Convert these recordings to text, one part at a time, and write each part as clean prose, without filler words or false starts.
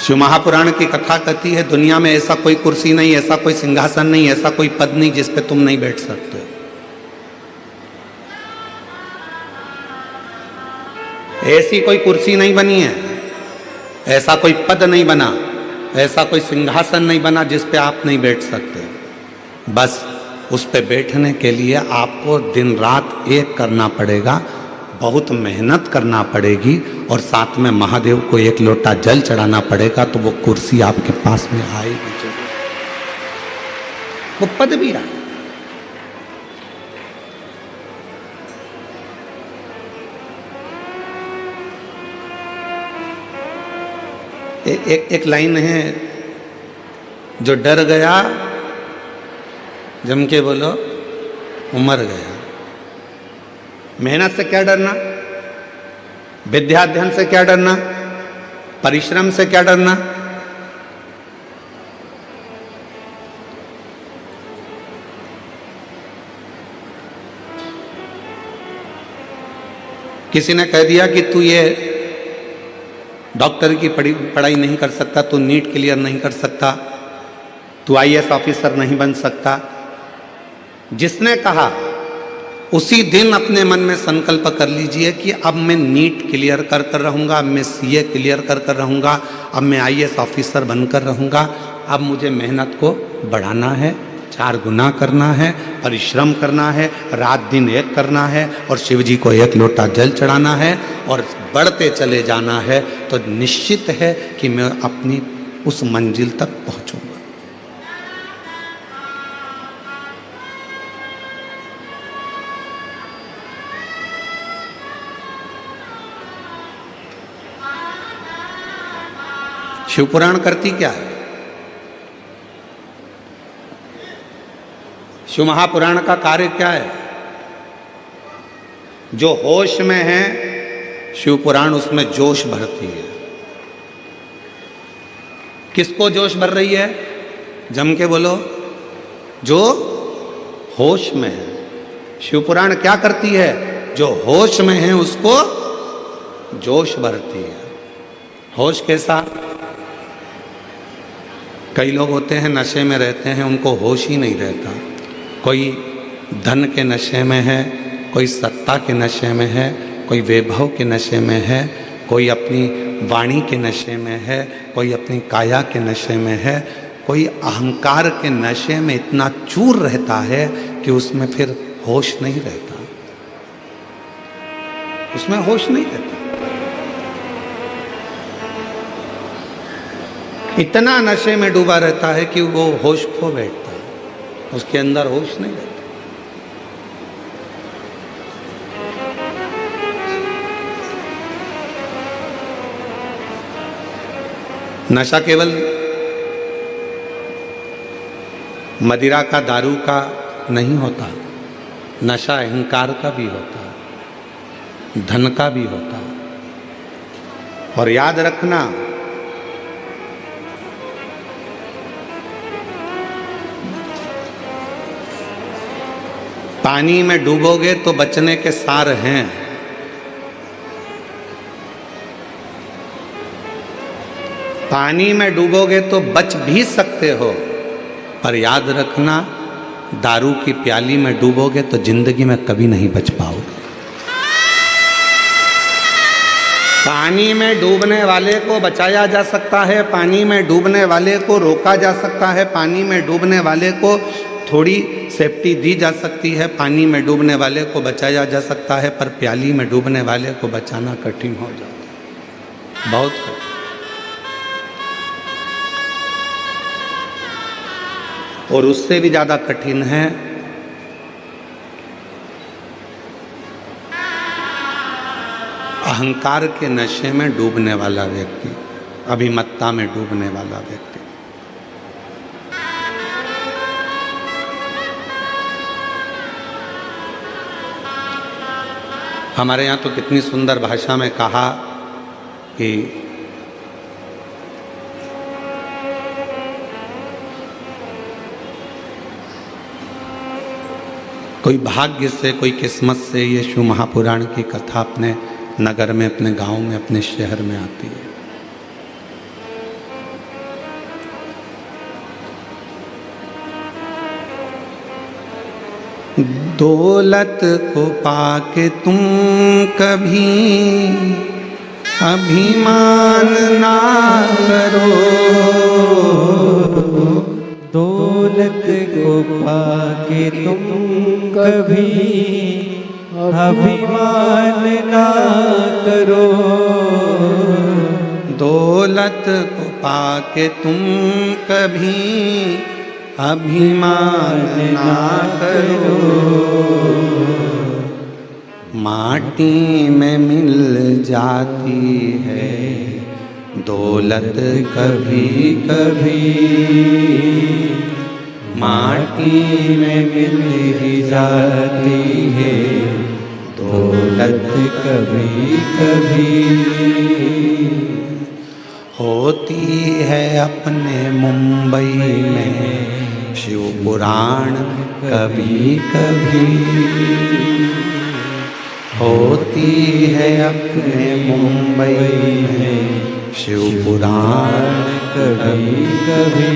शिव महापुराण की कथा कहती है दुनिया में ऐसा कोई कुर्सी नहीं, ऐसा कोई सिंहासन नहीं, ऐसा कोई पद नहीं जिस पे तुम नहीं बैठ सकते हो। ऐसी कोई कुर्सी नहीं बनी है, ऐसा कोई पद नहीं बना, ऐसा कोई सिंहासन नहीं बना जिस पे आप नहीं बैठ सकते। बस उस पे बैठने के लिए आपको दिन रात एक करना पड़ेगा, बहुत मेहनत करना पड़ेगी और साथ में महादेव को एक लोटा जल चढ़ाना पड़ेगा, तो वो कुर्सी आपके पास में आएगी जरूर, वो पद भी आए। एक लाइन है, जो डर गया जम के बोलो वो मर गया। मेहनत से क्या डरना, विद्या अध्ययन से क्या डरना, परिश्रम से क्या डरना। किसी ने कह दिया कि तू ये डॉक्टर की पढ़ाई नहीं कर सकता, तू नीट क्लियर नहीं कर सकता, तू आईएएस ऑफिसर नहीं बन सकता। जिसने कहा उसी दिन अपने मन में संकल्प कर लीजिए कि अब मैं नीट क्लियर कर रहूँगा, अब मैं सीए क्लियर कर रहूँगा, अब मैं आईएएस ऑफिसर बनकर रहूँगा। अब मुझे मेहनत को बढ़ाना है, 4 गुना करना है, परिश्रम करना है, रात दिन एक करना है और शिव जी को एक लोटा जल चढ़ाना है और बढ़ते चले जाना है। तो निश्चित है कि मैं अपनी उस मंजिल तक पहुँचूँगा। शिवपुराण करती क्या है? शिव महापुराण का कार्य क्या है? जो होश में है शिवपुराण उसमें जोश भरती है। किसको जोश भर रही है? जम के बोलो, जो होश में है। शिवपुराण क्या करती है? जो होश में है उसको जोश भरती है। होश कैसा? कई लोग होते हैं नशे में रहते हैं, उनको होश ही नहीं रहता। कोई धन के नशे में है, कोई सत्ता के नशे में है, कोई वैभव के नशे में है, कोई अपनी वाणी के नशे में है, कोई अपनी काया के नशे में है, कोई अहंकार के नशे में इतना चूर रहता है कि उसमें फिर होश नहीं रहता, उसमें होश नहीं रहता। इतना नशे में डूबा रहता है कि वो होश खो बैठता है, उसके अंदर होश नहीं रहता। नशा केवल मदिरा का, दारू का नहीं होता, नशा अहंकार का भी होता है, धन का भी होता है। और याद रखना, पानी में डूबोगे तो बचने के सार हैं, पानी में डूबोगे तो बच भी सकते हो, पर याद रखना दारू की प्याली में डूबोगे तो जिंदगी में कभी नहीं बच पाओगे। पानी में डूबने वाले को बचाया जा सकता है, पानी में डूबने वाले को रोका जा सकता है, पानी में डूबने वाले को थोड़ी सेफ्टी दी जा सकती है, पानी में डूबने वाले को बचाया जा सकता है, पर प्याली में डूबने वाले को बचाना कठिन हो जाता है, बहुत कठिन। और उससे भी ज़्यादा कठिन है अहंकार के नशे में डूबने वाला व्यक्ति, अभिमत्ता में डूबने वाला व्यक्ति। हमारे यहाँ तो कितनी सुंदर भाषा में कहा कि कोई भाग्य से, कोई किस्मत से ये शिव महापुराण की कथा अपने नगर में, अपने गांव में, अपने शहर में आती है। दौलत को पाके तुम कभी अभिमान ना करो, दौलत को पाके तुम कभी अभिमान ना करो, दौलत को पाके तुम कभी अभिमान ना करो। माटी में मिल जाती है दौलत कभी कभी, माटी में मिल ही जाती है दौलत कभी कभी। होती है अपने मुंबई में शिव पुराण कभी कभी, होती है अपने मुंबई में शिव पुराण कभी कभी।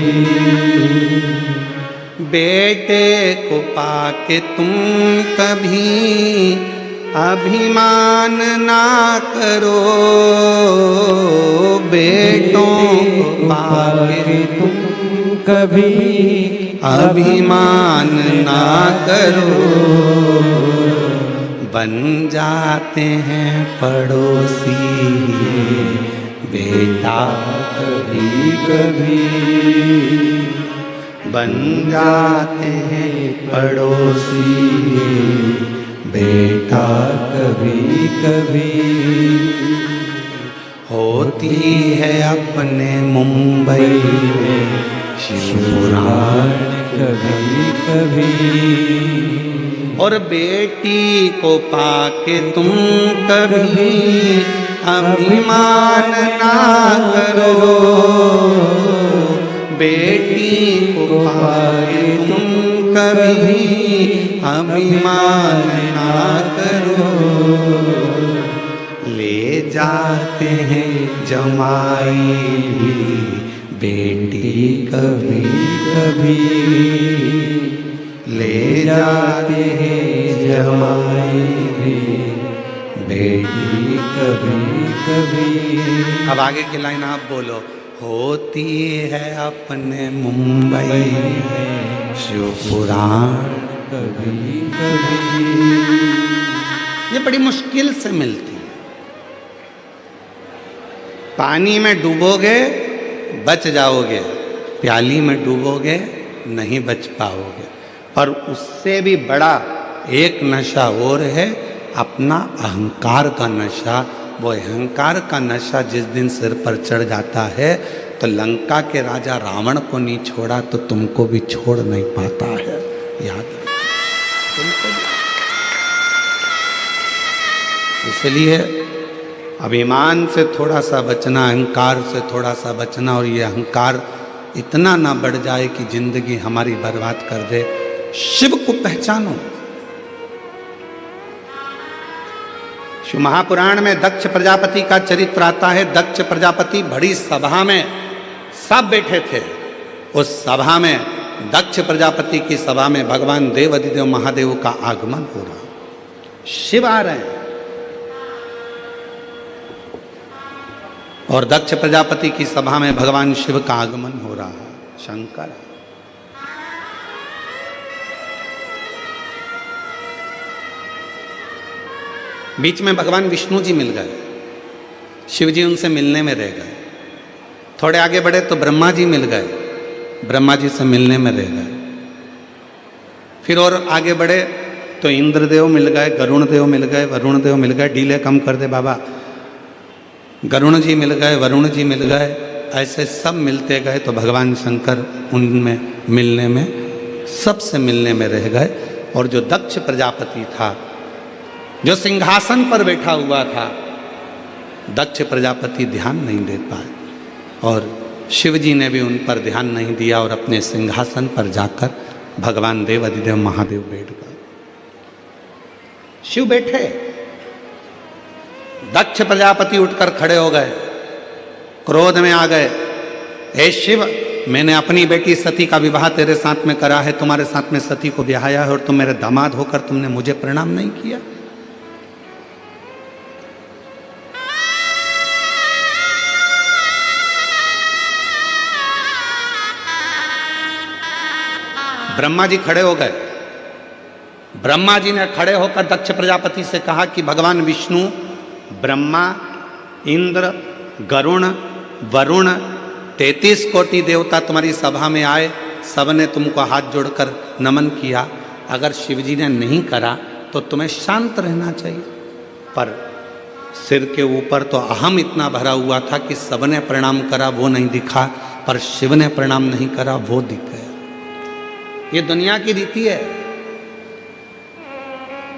बेटे को पाके तुम कभी अभिमान ना करो, बेटों को पाके तुम कभी अभिमान ना करो। बन जाते हैं पड़ोसी बेटा कभी कभी, बन जाते हैं पड़ोसी बेटा कभी कभी। होती है अपने मुंबई में शिव पुराण कभी कभी, और बेटी को पाके तुम कभी अभिमान ना करो, बेटी को पाके तुम कभी अभिमान ना करो। ले जाते हैं जमाई भी बेटी कभी कभी, ले जाते हैं जमाई भी बेटी कभी कभी। अब आगे की लाइन आप बोलो। होती है अपने मुंबई में शिव पुराण कभी कभी। ये बड़ी मुश्किल से मिलती है। पानी में डूबोगे बच जाओगे, प्याली में डूबोगे नहीं बच पाओगे। पर उससे भी बड़ा एक नशा और है, अपना अहंकार का नशा। वो अहंकार का नशा जिस दिन सिर पर चढ़ जाता है तो लंका के राजा रावण को नहीं छोड़ा तो तुमको भी छोड़ नहीं पाता है। याद तुमको। इसलिए अभिमान से थोड़ा सा बचना, अहंकार से थोड़ा सा बचना, और ये अहंकार इतना ना बढ़ जाए कि जिंदगी हमारी बर्बाद कर दे। शिव को पहचानो। शिव महापुराण में दक्ष प्रजापति का चरित्र आता है। दक्ष प्रजापति बड़ी सभा में सब बैठे थे। उस सभा में, दक्ष प्रजापति की सभा में भगवान देव अधिदेव महादेव का आगमन हो रहा। शिव आ रहे हैं और दक्ष प्रजापति की सभा में भगवान शिव का आगमन हो रहा है। शंकर बीच में भगवान विष्णु जी मिल गए। शिव जी उनसे मिलने में रह गए। थोड़े आगे बढ़े तो ब्रह्मा जी मिल गए, ब्रह्मा जी से मिलने में रह गए। फिर और आगे बढ़े तो इंद्रदेव मिल गए, गरुण देव मिल गए, वरुण देव मिल गए। डीले कम कर दे बाबा। गरुण जी मिल गए, वरुण जी मिल गए। ऐसे सब मिलते गए तो भगवान शंकर उनमें मिलने में, सबसे मिलने में रह गए। और जो दक्ष प्रजापति था, जो सिंहासन पर बैठा हुआ था, दक्ष प्रजापति ध्यान नहीं दे पाए और शिव जी ने भी उन पर ध्यान नहीं दिया और अपने सिंहासन पर जाकर भगवान देव अधिदेव महादेव बैठ गए। शिव बैठे, दक्ष प्रजापति उठकर खड़े हो गए, क्रोध में आ गए। हे शिव, मैंने अपनी बेटी सती का विवाह तेरे साथ में करा है, तुम्हारे साथ में सती को ब्याया है, और तुम मेरे दामाद होकर तुमने मुझे प्रणाम नहीं किया। ब्रह्मा जी खड़े हो गए। ब्रह्मा जी ने खड़े होकर दक्ष प्रजापति से कहा कि भगवान विष्णु, ब्रह्मा, इंद्र, गरुण, वरुण, 33 कोटि देवता तुम्हारी सभा में आए, सबने तुमको हाथ जोड़कर नमन किया। अगर शिवजी ने नहीं करा तो तुम्हें शांत रहना चाहिए, पर सिर के ऊपर तो अहम इतना भरा हुआ था कि सबने प्रणाम करा वो नहीं दिखा, पर शिव ने प्रणाम नहीं करा वो दिख गया। ये दुनिया की रीति है।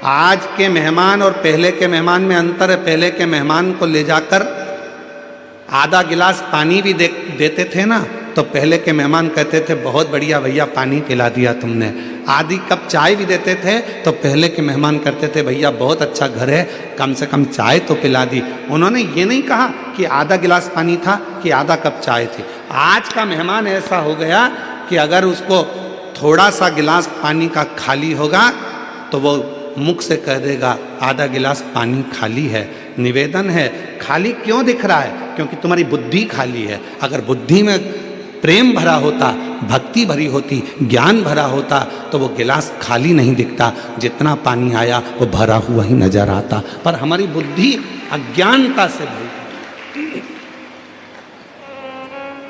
आज के मेहमान और पहले के मेहमान में अंतर है। पहले के मेहमान को ले जाकर आधा गिलास पानी भी देते थे ना, तो पहले के मेहमान कहते थे बहुत बढ़िया भैया पानी पिला दिया तुमने। आधी कप चाय भी देते थे तो पहले के मेहमान कहते थे भैया बहुत अच्छा घर है, कम से कम चाय तो पिला दी। उन्होंने ये नहीं कहा कि आधा गिलास पानी था कि आधा कप चाय थी। आज का मेहमान ऐसा हो गया कि अगर उसको थोड़ा सा गिलास पानी का खाली होगा तो वो मुख से कह देगा आधा गिलास पानी खाली है। निवेदन है, खाली क्यों दिख रहा है? क्योंकि तुम्हारी बुद्धि खाली है। अगर बुद्धि में प्रेम भरा होता, भक्ति भरी होती, ज्ञान भरा होता तो वो गिलास खाली नहीं दिखता, जितना पानी आया वो भरा हुआ ही नजर आता। पर हमारी बुद्धि अज्ञानता से भरी,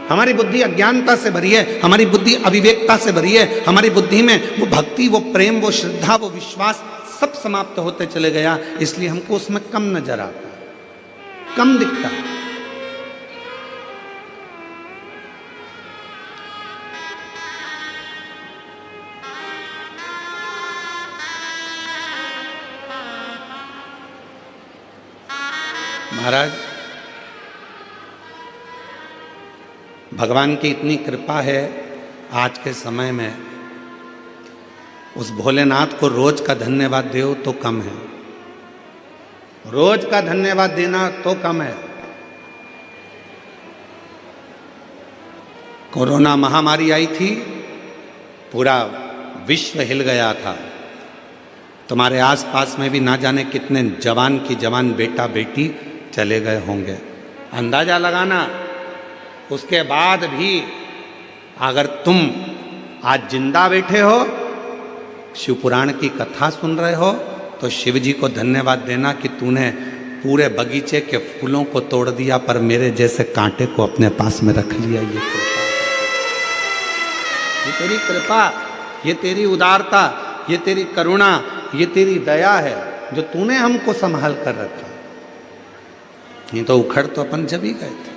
हमारी बुद्धि अज्ञानता से भरी है, हमारी बुद्धि अविवेकता से भरी है। हमारी बुद्धि में वो भक्ति, वो प्रेम, वो श्रद्धा, वो विश्वास सब समाप्त होते चले गया, इसलिए हमको उसमें कम नजर आता, कम दिखता। महाराज, भगवान की इतनी कृपा है आज के समय में, उस भोलेनाथ को रोज का धन्यवाद दो तो कम है। रोज का धन्यवाद देना तो कम है। कोरोना महामारी आई थी, पूरा विश्व हिल गया था। तुम्हारे आसपास में भी ना जाने कितने जवान की जवान बेटा बेटी चले गए होंगे। अंदाजा लगाना, उसके बाद भी अगर तुम आज जिंदा बैठे हो, शिव पुराण की कथा सुन रहे हो, तो शिव जी को धन्यवाद देना कि तूने पूरे बगीचे के फूलों को तोड़ दिया पर मेरे जैसे कांटे को अपने पास में रख लिया। ये कृपा, ये तेरी कृपा, ये तेरी उदारता, ये तेरी करुणा, ये तेरी दया है जो तूने हमको संभाल कर रखा। नहीं तो उखड़ तो अपन जब ही गए थे।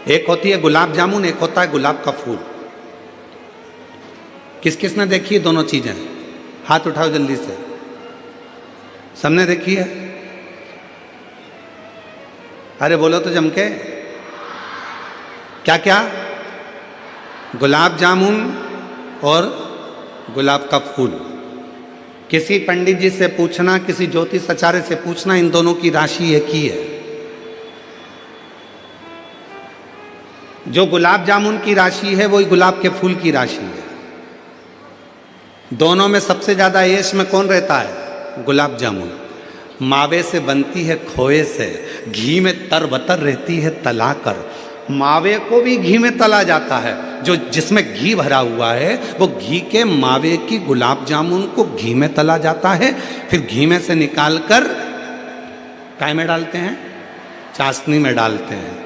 एक होती है गुलाब जामुन, एक होता है गुलाब का फूल। किस किस ने देखी है दोनों चीजें? हाथ उठाओ जल्दी से। सबने देखी है? अरे बोलो तो जम के। क्या क्या? गुलाब जामुन और गुलाब का फूल। किसी पंडित जी से पूछना, किसी ज्योतिष आचार्य से पूछना, इन दोनों की राशि एक ही है। जो गुलाब जामुन की राशि है वही गुलाब के फूल की राशि है। दोनों में सबसे ज्यादा ऐश में कौन रहता है? गुलाब जामुन। मावे से बनती है खोए से, घी में तरबतर रहती है तलाकर। मावे को भी घी में तला जाता है। जो जिसमें घी भरा हुआ है वो घी के मावे की गुलाब जामुन को घी में तला जाता है, फिर घी में से निकालकर काय में डालते हैं? चाशनी में डालते हैं।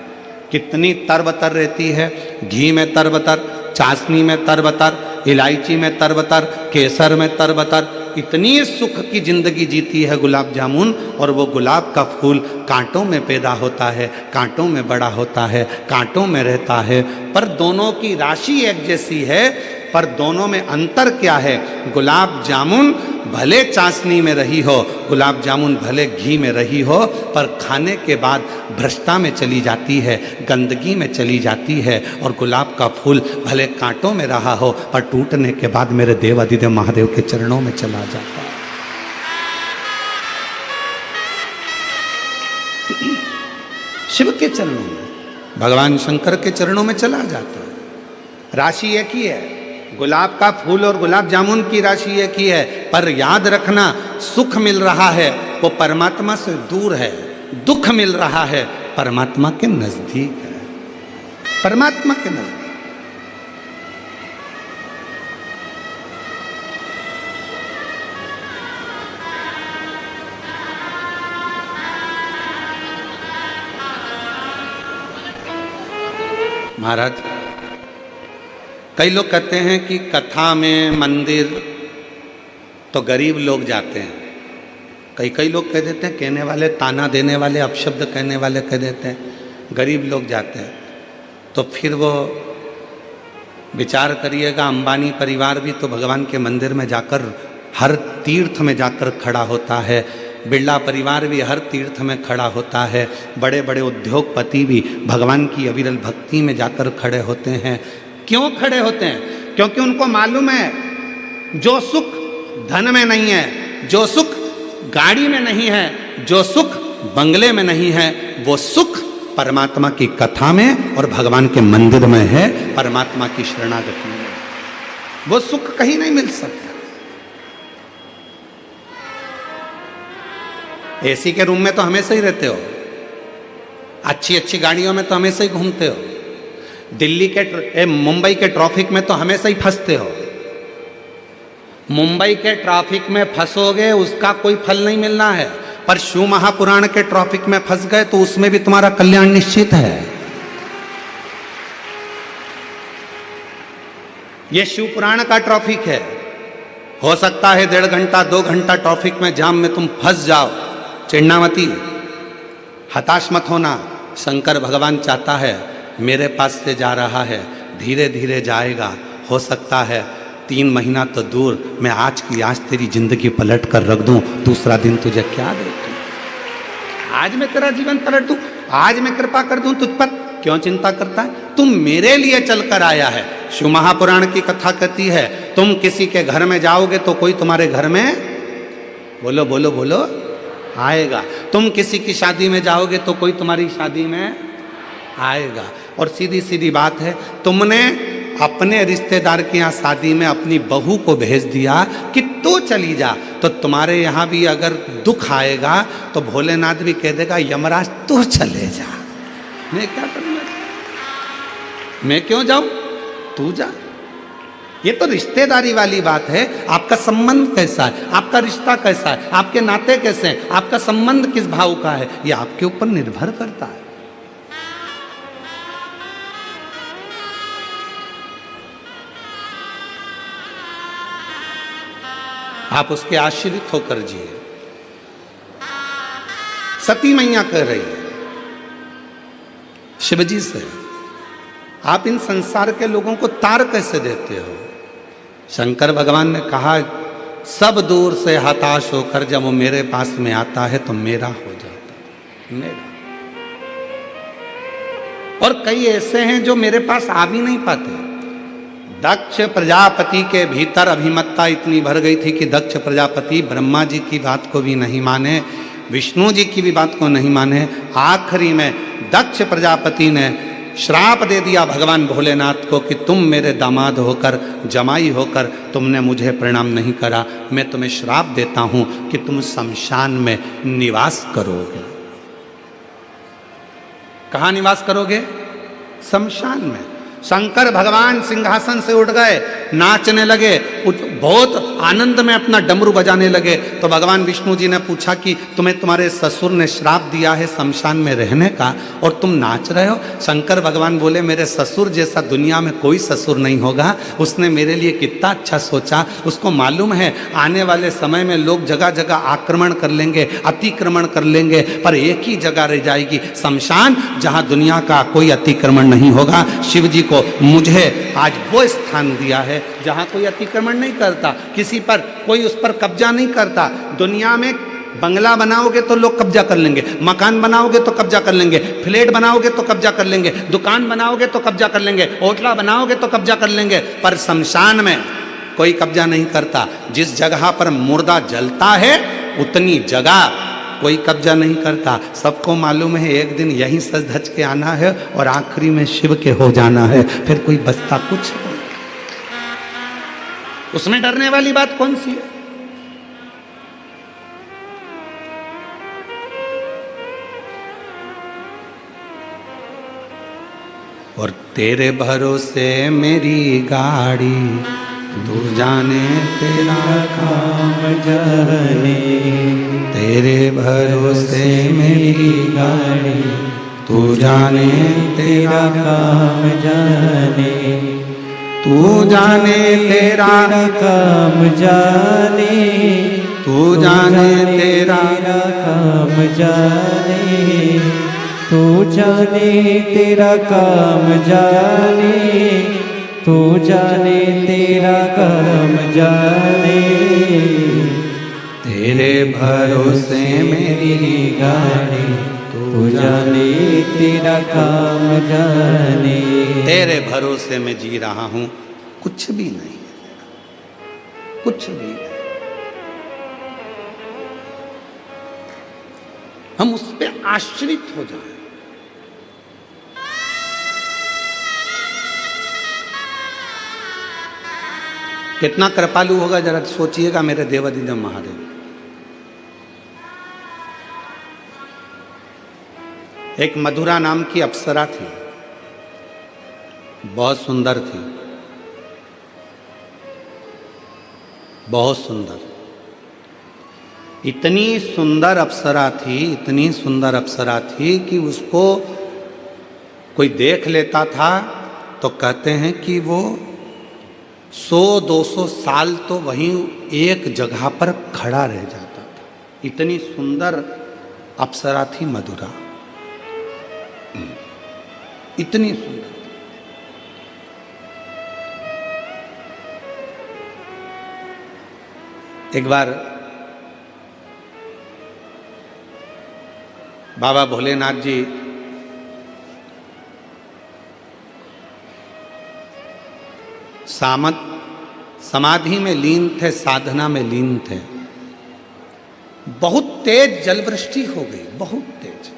कितनी तरबतर रहती है, घी में तरबतर, चाशनी में तरबतर, इलायची में तरबतर, केसर में तरबतर। इतनी सुख की जिंदगी जीती है गुलाब जामुन। और वो गुलाब का फूल कांटों में पैदा होता है, कांटों में बड़ा होता है, कांटों में रहता है। पर दोनों की राशि एक जैसी है, पर दोनों में अंतर क्या है? गुलाब जामुन भले चाशनी में रही हो, गुलाब जामुन भले घी में रही हो, पर खाने के बाद भ्रष्टा में चली जाती है, गंदगी में चली जाती है। और गुलाब का फूल भले कांटों में रहा हो, पर टूटने के बाद मेरे देवाधिदेव महादेव के चरणों में चला जाता है। शिव के चरणों में, भगवान शंकर के चरणों में चला जाता है। राशि एक ही है, गुलाब का फूल और गुलाब जामुन की राशि एक ही है, पर याद रखना सुख मिल रहा है वो परमात्मा से दूर है, दुख मिल रहा है परमात्मा के नजदीक है, परमात्मा के नजदीक। महाराज, कई लोग कहते हैं कि कथा में मंदिर तो गरीब लोग जाते हैं, कई लोग कह देते हैं, कहने वाले ताना देने वाले, अपशब्द कहने वाले कह देते हैं गरीब लोग जाते हैं। तो फिर वो विचार करिएगा, अंबानी परिवार भी तो भगवान के मंदिर में जाकर हर तीर्थ में जाकर खड़ा होता है, बिरला परिवार भी हर तीर्थ में खड़ा होता है, बड़े बड़े उद्योगपति भी भगवान की अविरल भक्ति में जाकर खड़े होते हैं। क्यों खड़े होते हैं? क्योंकि उनको मालूम है जो सुख धन में नहीं है, जो सुख गाड़ी में नहीं है, जो सुख बंगले में नहीं है, वो सुख परमात्मा की कथा में और भगवान के मंदिर में है, परमात्मा की शरणागति में। वो सुख कहीं नहीं मिल सकता। एसी के रूम में तो हमेशा ही रहते हो, अच्छी अच्छी गाड़ियों में तो हमेशा ही घूमते हो, दिल्ली के मुंबई के ट्रैफिक में तो हमेशा ही फंसते हो। मुंबई के ट्रैफिक में फंसोगे उसका कोई फल नहीं मिलना है, पर शिव महापुराण के ट्रैफिक में फंस गए तो उसमें भी तुम्हारा कल्याण निश्चित है। ये शिव पुराण का ट्रैफिक है। हो सकता है 1.5 घंटा 2 घंटा ट्रैफिक में जाम में तुम फंस जाओ, चिढ़ना मती, हताश मत होना। शंकर भगवान चाहता है मेरे पास से जा रहा है, धीरे धीरे जाएगा, हो सकता है 3 महीना तो दूर, मैं आज की आज तेरी जिंदगी पलट कर रख दूं, दूसरा दिन तुझे क्या देखूं, आज मैं तेरा जीवन पलट दूं, आज मैं कृपा कर दूं तुझ पर, क्यों चिंता करता है? तुम मेरे लिए चलकर आया है। शिव महापुराण की कथा कहती है तुम किसी के घर में जाओगे तो कोई तुम्हारे घर में बोलो बोलो बोलो आएगा, तुम किसी की शादी में जाओगे तो कोई तुम्हारी शादी में आएगा। और सीधी सीधी बात है, तुमने अपने रिश्तेदार के यहाँ शादी में अपनी बहू को भेज दिया कि तू चली जा, तो तुम्हारे यहाँ भी अगर दुख आएगा तो भोलेनाथ भी कह देगा यमराज तू चले जा, मैं क्या करूँगा, मैं क्यों जाऊं, तू जा। ये तो रिश्तेदारी वाली बात है। आपका संबंध कैसा है, आपका रिश्ता कैसा है, आपके नाते कैसे हैं, आपका संबंध किस भाव का है, ये आपके ऊपर निर्भर करता है। आप उसके आश्रित होकर जिए। सती मैया कह रही है शिवजी से, आप इन संसार के लोगों को तार कैसे देते हो? शंकर भगवान ने कहा सब दूर से हताश होकर जब वो मेरे पास में आता है तो मेरा हो जाता है, मेरा। और कई ऐसे हैं जो मेरे पास आ भी नहीं पाते। दक्ष प्रजापति के भीतर अभिमत्ता इतनी भर गई थी कि दक्ष प्रजापति ब्रह्मा जी की बात को भी नहीं माने, विष्णु जी की भी बात को नहीं माने। आखिरी में दक्ष प्रजापति ने श्राप दे दिया भगवान भोलेनाथ को कि तुम मेरे दामाद होकर, जमाई होकर तुमने मुझे प्रणाम नहीं करा, मैं तुम्हें श्राप देता हूं कि तुम शमशान में निवास करोगे। कहाँ निवास करोगे? शमशान में। शंकर भगवान सिंहासन से उठ गए, नाचने लगे, बहुत आनंद में अपना डमरू बजाने लगे। तो भगवान विष्णु जी ने पूछा कि तुम्हें तुम्हारे ससुर ने श्राप दिया है शमशान में रहने का और तुम नाच रहे हो? शंकर भगवान बोले मेरे ससुर जैसा दुनिया में कोई ससुर नहीं होगा, उसने मेरे लिए कितना अच्छा सोचा। उसको मालूम है आने वाले समय में लोग जगह जगह आक्रमण कर लेंगे, अतिक्रमण कर लेंगे, पर एक ही जगह रह जाएगी शमशान, जहाँ दुनिया का कोई अतिक्रमण नहीं होगा। शिव जी मुझे आज वो स्थान दिया है जहां कोई अतिक्रमण नहीं करता, किसी पर कोई उस पर कब्जा नहीं करता। दुनिया में बंगला बनाओगे तो लोग कब्जा कर लेंगे, मकान बनाओगे तो कब्जा कर लेंगे, फ्लैट बनाओगे तो कब्जा कर लेंगे, दुकान बनाओगे तो कब्जा कर लेंगे, होटला बनाओगे तो कब्जा कर लेंगे, पर शमशान में कोई कब्जा नहीं करता। जिस जगह पर मुर्दा जलता है उतनी जगह कोई कब्जा नहीं करता। सबको मालूम है एक दिन यहीं सज धज के आना है और आखिरी में शिव के हो जाना है, फिर कोई बचता कुछ नहीं। उसमें डरने वाली बात कौन सी है? और तेरे भरोसे मेरी गाड़ी, तू जाने तेरा काम जाने। तेरे भरोसे मेरी गाड़ी तू जाने तेरा काम जाने। तू जाने तेरा काम जाने। तू जाने तेरा काम जाने। तू जाने तेरा काम जाने। तू जाने तेरा काम जाने। तेरे भरोसे मेरी गाड़ी तू जाने तेरा काम जाने। तेरे भरोसे में जी रहा हूं, कुछ भी नहीं, कुछ भी नहीं। हम उस पे आश्रित हो जाएं। कितना कृपालु होगा जरा सोचिएगा मेरे देवादिदेव महादेव। एक मधुरा नाम की अप्सरा थी, बहुत सुंदर थी, बहुत सुंदर। इतनी सुंदर अप्सरा थी, इतनी सुंदर अप्सरा थी कि उसको कोई देख लेता था तो कहते हैं कि वो 100-200 साल तो वहीं एक जगह पर खड़ा रह जाता था। इतनी सुंदर अप्सरा थी मधुरा, इतनी सुंदर। एक बार बाबा भोलेनाथ जी समाधि में लीन थे, साधना में लीन थे। बहुत तेज जलवृष्टि हो गई, बहुत तेज।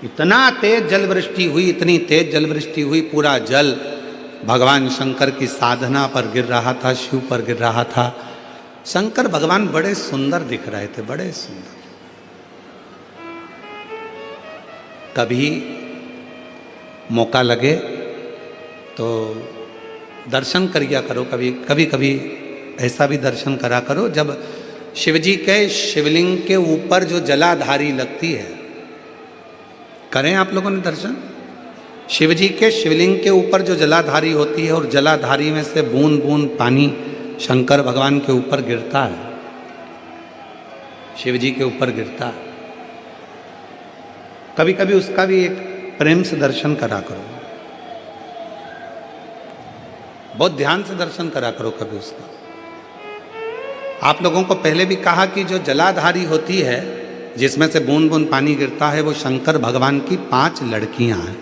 इतना तेज जलवृष्टि हुई, इतनी तेज जलवृष्टि हुई, पूरा जल भगवान शंकर की साधना पर गिर रहा था, शिव पर गिर रहा था। शंकर भगवान बड़े सुंदर दिख रहे थे, बड़े सुंदर। कभी मौका लगे तो दर्शन करिया करो, कभी कभी ऐसा भी दर्शन करा करो जब शिवजी के शिवलिंग के ऊपर जो जलाधारी लगती है, करें आप लोगों ने दर्शन। शिवजी के शिवलिंग के ऊपर जो जलाधारी होती है और जलाधारी में से बूंद बूंद पानी शंकर भगवान के ऊपर गिरता है, शिवजी के ऊपर गिरता है। कभी कभी उसका भी एक प्रेम से दर्शन करा करो, बहुत ध्यान से दर्शन करा करो कभी उसका। आप लोगों को पहले भी कहा कि जो जलाधारी होती है जिसमें से बूंद बूंद पानी गिरता है, वो शंकर भगवान की 5 लड़कियां हैं।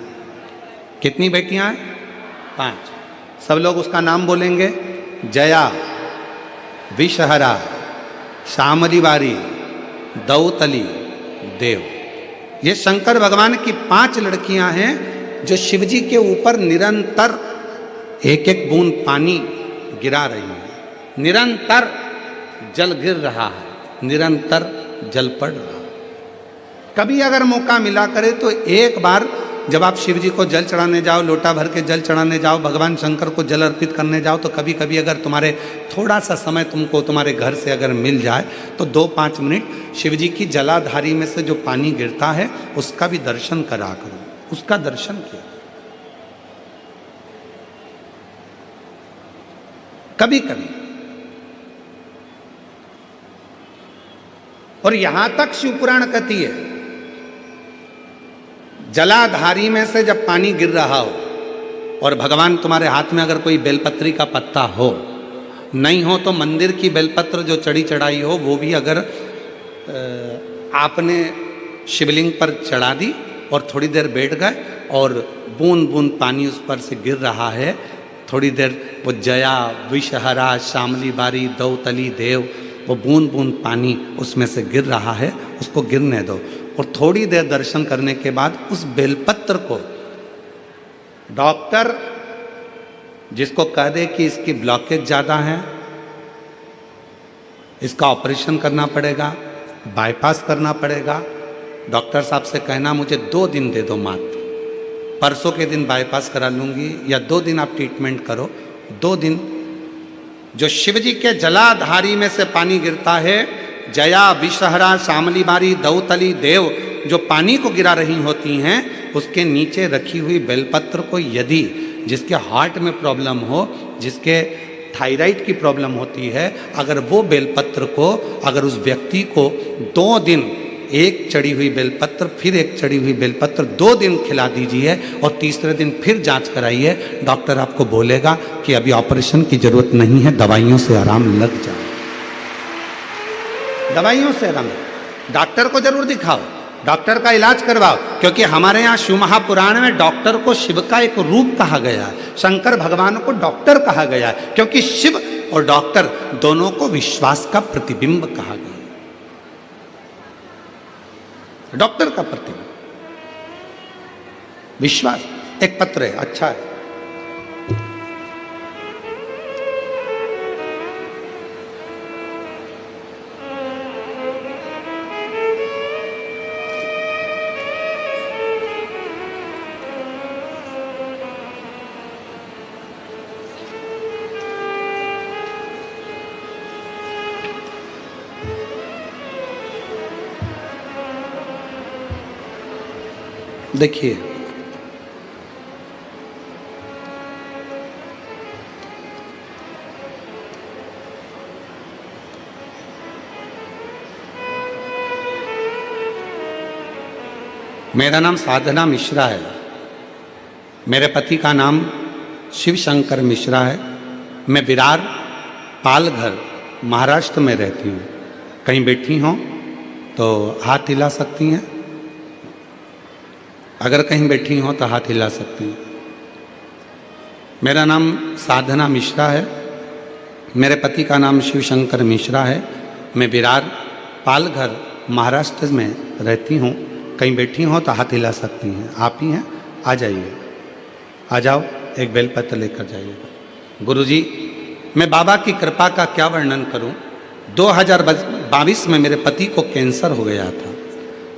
कितनी बेटियां हैं? 5। सब लोग उसका नाम बोलेंगे। जया, विषहरा, शामलीवारी, दौतली, देव। ये शंकर भगवान की 5 लड़कियां हैं जो शिवजी के ऊपर निरंतर एक एक बूंद पानी गिरा रही हैं। निरंतर जल गिर रहा है, निरंतर जल पड़ रहा है। कभी अगर मौका मिला करे तो एक बार जब आप शिव जी को जल चढ़ाने जाओ, लोटा भर के जल चढ़ाने जाओ, भगवान शंकर को जल अर्पित करने जाओ, तो कभी कभी अगर तुम्हारे थोड़ा सा समय तुमको तुम्हारे घर से अगर मिल जाए तो 2-5 मिनट शिव जी की जलाधारी में से जो पानी गिरता है उसका भी दर्शन करा करो, उसका दर्शन किया कभी कभी। और यहां तक शिवपुराण कहती है, जलाधारी में से जब पानी गिर रहा हो और भगवान तुम्हारे हाथ में अगर कोई बेलपत्री का पत्ता हो, नहीं हो तो मंदिर की बेलपत्र जो चढ़ी चढ़ाई हो वो भी अगर आपने शिवलिंग पर चढ़ा दी और थोड़ी देर बैठ गए और बूंद बूंद पानी उस पर से गिर रहा है, थोड़ी देर वो जया, विषहरा, शामली बारी, दौतली, देव, वो बूंद बूंद पानी उसमें से गिर रहा है, उसको गिरने दो। और थोड़ी देर दर्शन करने के बाद उस बेलपत्र को डॉक्टर जिसको कह दे कि इसकी ब्लॉकेज ज़्यादा है, इसका ऑपरेशन करना पड़ेगा, बाईपास करना पड़ेगा, डॉक्टर साहब से कहना मुझे 2 दिन दे दो मात्र, परसों के दिन बाईपास करा लूँगी या 2 दिन आप ट्रीटमेंट करो। 2 दिन जो शिव जी के जलाधारी में से पानी गिरता है, जया, विषहरा, शामली बारी, दौतली, देव, जो पानी को गिरा रही होती हैं, उसके नीचे रखी हुई बेलपत्र को यदि जिसके हार्ट में प्रॉब्लम हो, जिसके थायराइड की प्रॉब्लम होती है, अगर वो बेलपत्र को अगर उस व्यक्ति को 2 दिन एक चढ़ी हुई बेलपत्र फिर एक चढ़ी हुई बेलपत्र 2 दिन खिला दीजिए और तीसरे दिन फिर जांच कराइए, डॉक्टर आपको बोलेगा कि अभी ऑपरेशन की जरूरत नहीं है, दवाइयों से आराम लग जाए, दवाइयों से आराम। डॉक्टर को जरूर दिखाओ, डॉक्टर का इलाज करवाओ, क्योंकि हमारे यहाँ शिव महापुराण में डॉक्टर को शिव का एक रूप कहा गया है, शंकर भगवान को डॉक्टर कहा गया है, क्योंकि शिव और डॉक्टर दोनों को विश्वास का प्रतिबिंब कहा गया है। डॉक्टर का प्रतिबिंब विश्वास। एक पत्र है, अच्छा है, देखिए मेरा नाम साधना मिश्रा है, मेरे पति का नाम शिव शंकर मिश्रा है। मैं विरार पालघर महाराष्ट्र में रहती हूँ। कहीं बैठी हों तो हाथ हिला सकती हैं, अगर कहीं बैठी हो तो हाथ हिला सकती हैं। मेरा नाम साधना मिश्रा है, मेरे पति का नाम शिव शंकर मिश्रा है। मैं विरार पालघर महाराष्ट्र में रहती हूँ। कहीं बैठी हो तो हाथ हिला सकती हैं। आप ही हैं, आ जाइए, आ जाओ, एक बेलपत्र लेकर जाइएगा। गुरुजी, मैं बाबा की कृपा का क्या वर्णन करूं। 2022 में मेरे पति को कैंसर हो गया था।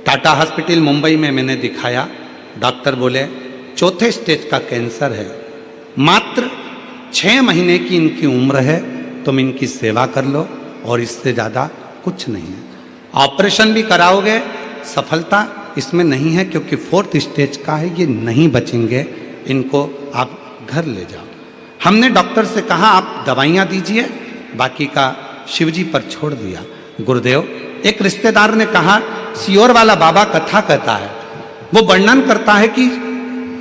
टाटा हॉस्पिटल मुंबई में मैंने दिखाया, डॉक्टर बोले 4थे स्टेज का कैंसर है, मात्र 6 महीने की इनकी उम्र है, तुम इनकी सेवा कर लो और इससे ज़्यादा कुछ नहीं है। ऑपरेशन भी कराओगे, सफलता इसमें नहीं है, क्योंकि 4th स्टेज का है, ये नहीं बचेंगे, इनको आप घर ले जाओ। हमने डॉक्टर से कहा आप दवाइयाँ दीजिए, बाकी का शिव जी पर छोड़ दिया। गुरुदेव, एक रिश्तेदार ने कहा सियोर वाला बाबा कथा कहता है, वो वर्णन करता है कि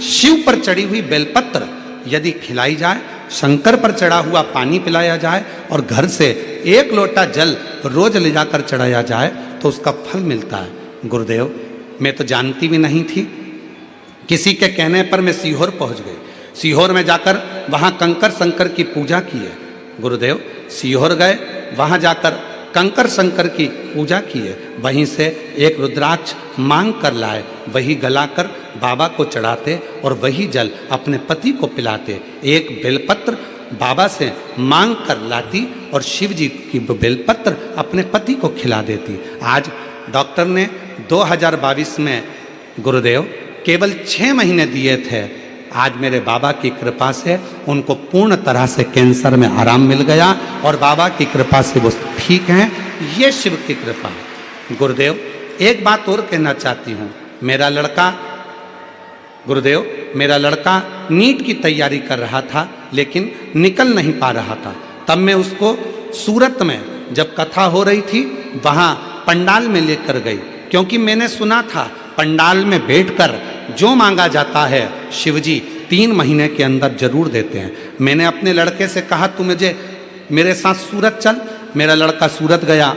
शिव पर चढ़ी हुई बेलपत्र यदि खिलाई जाए, शंकर पर चढ़ा हुआ पानी पिलाया जाए और घर से 1 लोटा जल रोज ले जाकर चढ़ाया जाए तो उसका फल मिलता है। गुरुदेव, मैं तो जानती भी नहीं थी, किसी के कहने पर मैं सीहोर पहुंच गई। सीहोर में जाकर वहां कंकर शंकर की पूजा की है। गुरुदेव, सीहोर गए, वहां जाकर कंकर शंकर की पूजा की है, वहीं से एक रुद्राक्ष मांग कर लाए, वही गलाकर बाबा को चढ़ाते और वही जल अपने पति को पिलाते। एक बेलपत्र बाबा से मांग कर लाती और शिव जी की बेलपत्र अपने पति को खिला देती। आज डॉक्टर ने 2022 में गुरुदेव केवल 6 महीने दिए थे। आज मेरे बाबा की कृपा से उनको पूर्ण तरह से कैंसर में आराम मिल गया और बाबा की कृपा से वो ठीक हैं। ये शिव की कृपा है। गुरुदेव, एक बात और कहना चाहती हूँ, मेरा लड़का, गुरुदेव, मेरा लड़का नीट की तैयारी कर रहा था लेकिन निकल नहीं पा रहा था। तब मैं उसको सूरत में जब कथा हो रही थी वहाँ पंडाल में लेकर गई, क्योंकि मैंने सुना था पंडाल में बैठकर जो मांगा जाता है शिवजी 3 महीने के अंदर जरूर देते हैं। मैंने अपने लड़के से कहा तू मुझे मेरे साथ सूरत चल। मेरा लड़का सूरत गया।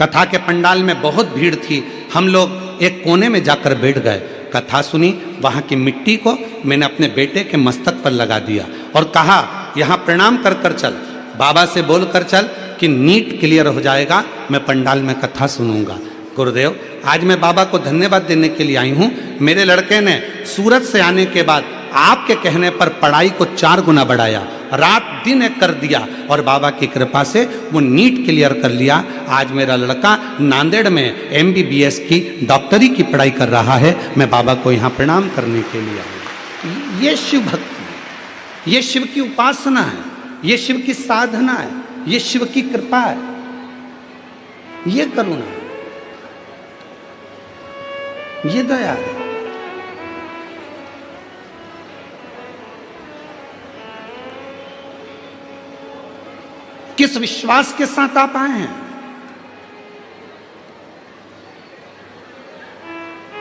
कथा के पंडाल में बहुत भीड़ थी, हम लोग एक कोने में जाकर बैठ गए, कथा सुनी। वहाँ की मिट्टी को मैंने अपने बेटे के मस्तक पर लगा दिया और कहा यहाँ प्रणाम कर कर चल, बाबा से बोल कर चल कि नीट क्लियर हो जाएगा, मैं पंडाल में कथा सुनूंगा। गुरुदेव, आज मैं बाबा को धन्यवाद देने के लिए आई हूँ। मेरे लड़के ने सूरत से आने के बाद आपके कहने पर पढ़ाई को 4 गुना बढ़ाया, रात दिन एक कर दिया और बाबा की कृपा से वो नीट क्लियर कर लिया। आज मेरा लड़का नांदेड़ में MBBS की डॉक्टरी की पढ़ाई कर रहा है। मैं बाबा को यहाँ प्रणाम करने के लिए आई। ये शिव भक्ति है, ये शिव की उपासना है, ये शिव की साधना है, ये शिव की कृपा है, ये करुणा है, ये दया है। किस विश्वास के साथ आप आए हैं?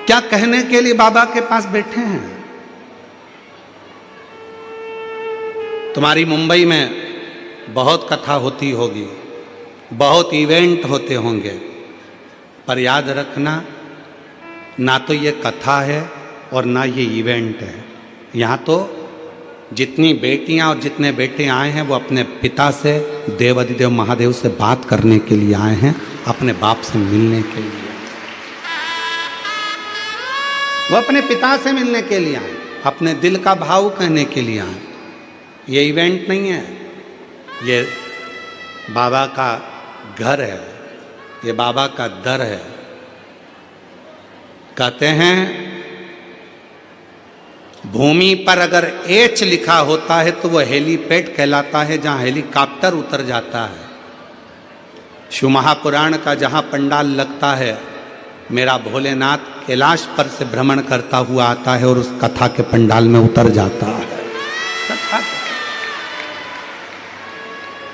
क्या कहने के लिए बाबा के पास बैठे हैं? तुम्हारी मुंबई में बहुत कथा होती होगी, बहुत इवेंट होते होंगे, पर याद रखना, ना तो ये कथा है और ना ये इवेंट है। यहाँ तो जितनी बेटियां और जितने बेटे आए हैं वो अपने पिता से, देवाधिदेव महादेव से बात करने के लिए आए हैं, अपने बाप से मिलने के लिए। वो अपने पिता से मिलने के लिए आए, अपने दिल का भाव कहने के लिए आए। ये इवेंट नहीं है, ये बाबा का घर है, ये बाबा का दर है। कहते हैं भूमि पर अगर H लिखा होता है तो वह हेलीपैड कहलाता है, जहां हेलीकॉप्टर उतर जाता है। शिव महापुराण का जहां पंडाल लगता है, मेरा भोलेनाथ कैलाश पर से भ्रमण करता हुआ आता है और उस कथा के पंडाल में उतर जाता है। कथा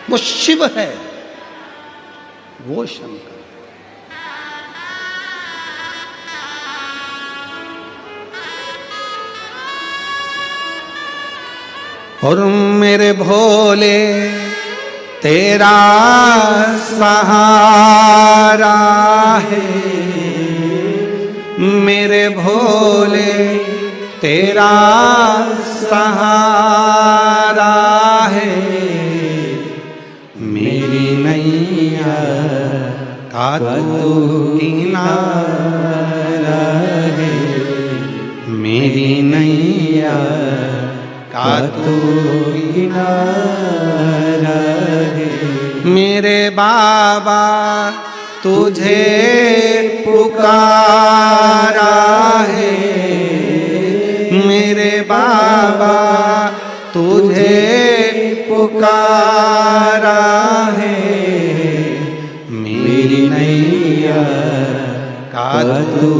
वो शिव है, वो शंकर। और मेरे भोले तेरा सहारा है, मेरे भोले तेरा सहारा है, मेरी नैया का तू किनारा है, मेरी नैया का तू किनारा है। मेरे बाबा तुझे पुकारा है, मेरे बाबा तुझे पुकारा है, मेरी नैया का तू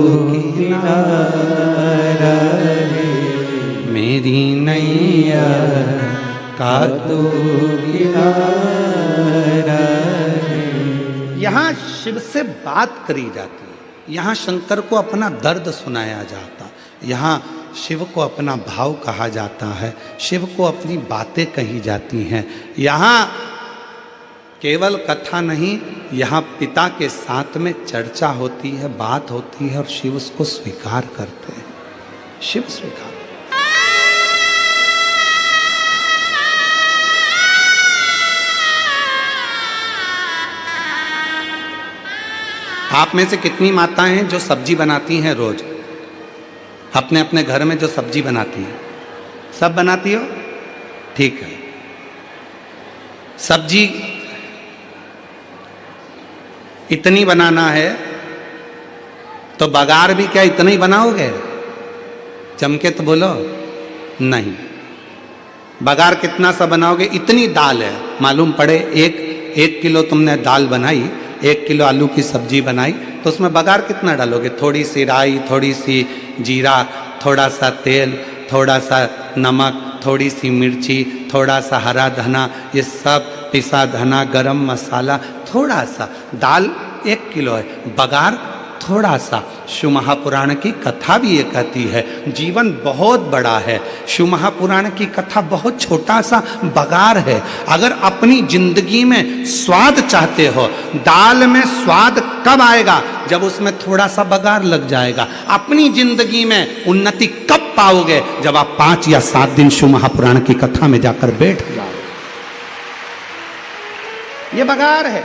किनारा है, मेरी नैया का तू किनारा है। यहाँ शिव से बात करी जाती है, यहाँ शंकर को अपना दर्द सुनाया जाता, यहाँ शिव को अपना भाव कहा जाता है, शिव को अपनी बातें कही जाती हैं। यहाँ केवल कथा नहीं, यहाँ पिता के साथ में चर्चा होती है, बात होती है और शिव उसको स्वीकार करते हैं, शिव स्वीकार। आप में से कितनी माताएं हैं जो सब्जी बनाती हैं रोज, अपने अपने घर में जो सब्जी बनाती हैं? सब बनाती हो? ठीक है। सब्जी इतनी बनाना है तो बघार भी क्या इतना ही बनाओगे? चमके तो बोलो नहीं। बघार कितना सा बनाओगे? इतनी दाल है, मालूम पड़े एक किलो तुमने दाल बनाई, 1 किलो आलू की सब्जी बनाई, तो उसमें बघार कितना डालोगे? थोड़ी सी राई, थोड़ी सी जीरा, थोड़ा सा तेल, थोड़ा सा नमक, थोड़ी सी मिर्ची, थोड़ा सा हरा धना, ये सब पिसा धना, गरम मसाला, थोड़ा सा। दाल 1 किलो है, बघार थोड़ा सा। शिव महापुराण की कथा भी ये कहती है जीवन बहुत बड़ा है, शिव महापुराण की कथा बहुत छोटा सा बघार है। अगर अपनी जिंदगी में स्वाद चाहते हो, दाल में स्वाद कब आएगा? जब उसमें थोड़ा सा बघार लग जाएगा। अपनी जिंदगी में उन्नति कब पाओगे? जब आप 5 या 7 दिन शिव महापुराण की कथा में जाकर बैठ जाओ। ये बगार है,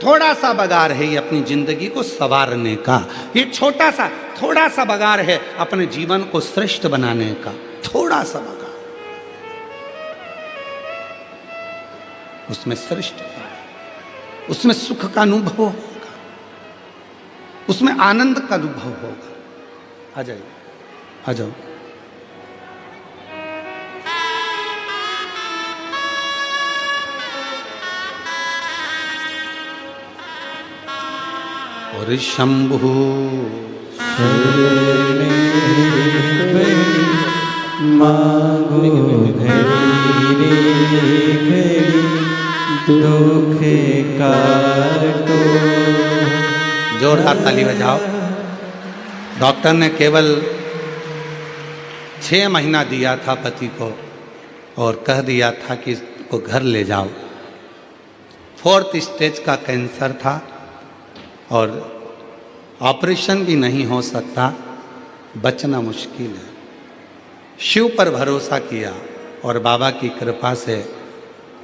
थोड़ा सा बगार है ये अपनी जिंदगी को संवारने का। ये थोड़ा सा बगार है अपने जीवन को श्रेष्ठ बनाने का। थोड़ा सा बगार, उसमें श्रेष्ठता है, उसमें सुख का अनुभव होगा, उसमें आनंद का अनुभव होगा। आ जाइए, आ जाओ। और शंभु मांगो घड़ी दुख काटो। जोरदार ताली बजाओ। डॉक्टर ने केवल 6 महीना दिया था पति को और कह दिया था कि इसको घर ले जाओ। 4th स्टेज का कैंसर था और ऑपरेशन भी नहीं हो सकता, बचना मुश्किल है। शिव पर भरोसा किया और बाबा की कृपा से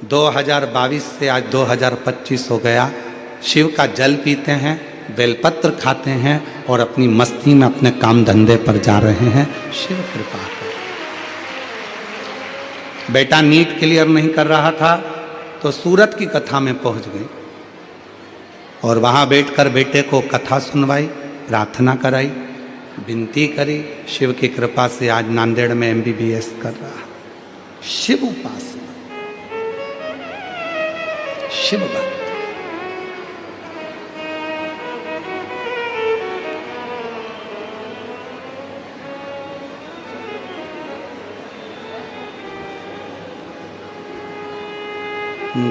2022 से आज 2025 हो गया। शिव का जल पीते हैं, बेलपत्र खाते हैं और अपनी मस्ती में अपने काम धंधे पर जा रहे हैं। शिव कृपा है। बेटा नीट क्लियर नहीं कर रहा था तो सूरत की कथा में पहुंच गई और वहां बैठकर बेटे को कथा सुनवाई, प्रार्थना कराई, विनती करी। शिव की कृपा से आज नांदेड़ में MBBS कर रहा। शिव उपासना, शिव भक्ति।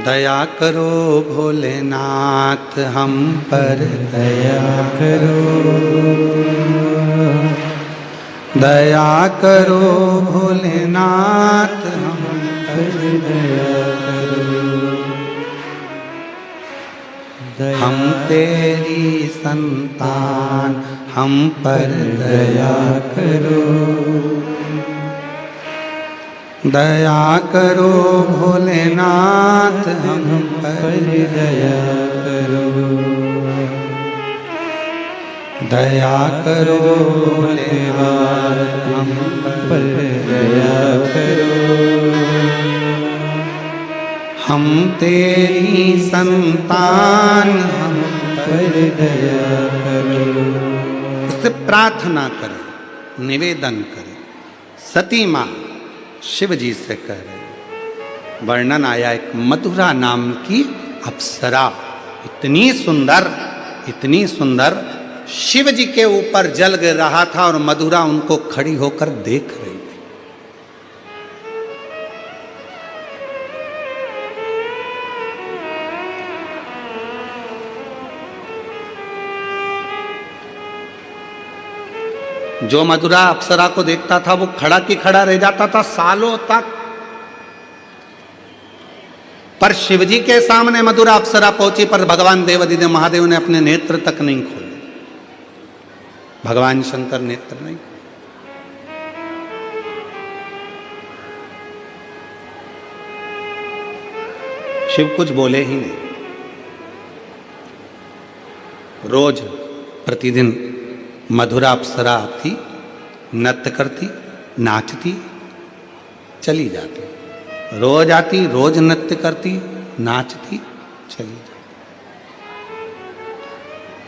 दया करो भोलेनाथ हम पर, दया करो, दया करो भोलेनाथ हम पर, दया करो। हम तेरी संतान हम पर दया करो, दया करो भोलेनाथ हम पर दया करो, दया करो भोलेनाथ हम पर दया करो। हम तेरी संतान हम पर दया करो। उससे प्रार्थना करें, निवेदन करें। सती माँ शिव जी से कह रहे, वर्णन आया एक मधुरा नाम की अप्सरा, इतनी सुंदर, इतनी सुंदर, शिव जी के ऊपर जल गिर रहा था और मधुरा उनको खड़ी होकर देख रही थी। जो मधुरा अप्सरा को देखता था वो खड़ा की खड़ा रह जाता था सालों तक। पर शिवजी के सामने मधुरा अप्सरा पहुंची पर भगवान देवादिदेव महादेव ने अपने नेत्र तक नहीं खोले। भगवान शंकर नेत्र नहीं खोले। शिव कुछ बोले ही नहीं। रोज प्रतिदिन मधुरा अप्सरा आती, नृत्य करती, नाचती, चली जाती। रोज आती, रोज नृत्य करती, नाचती, चली जाती,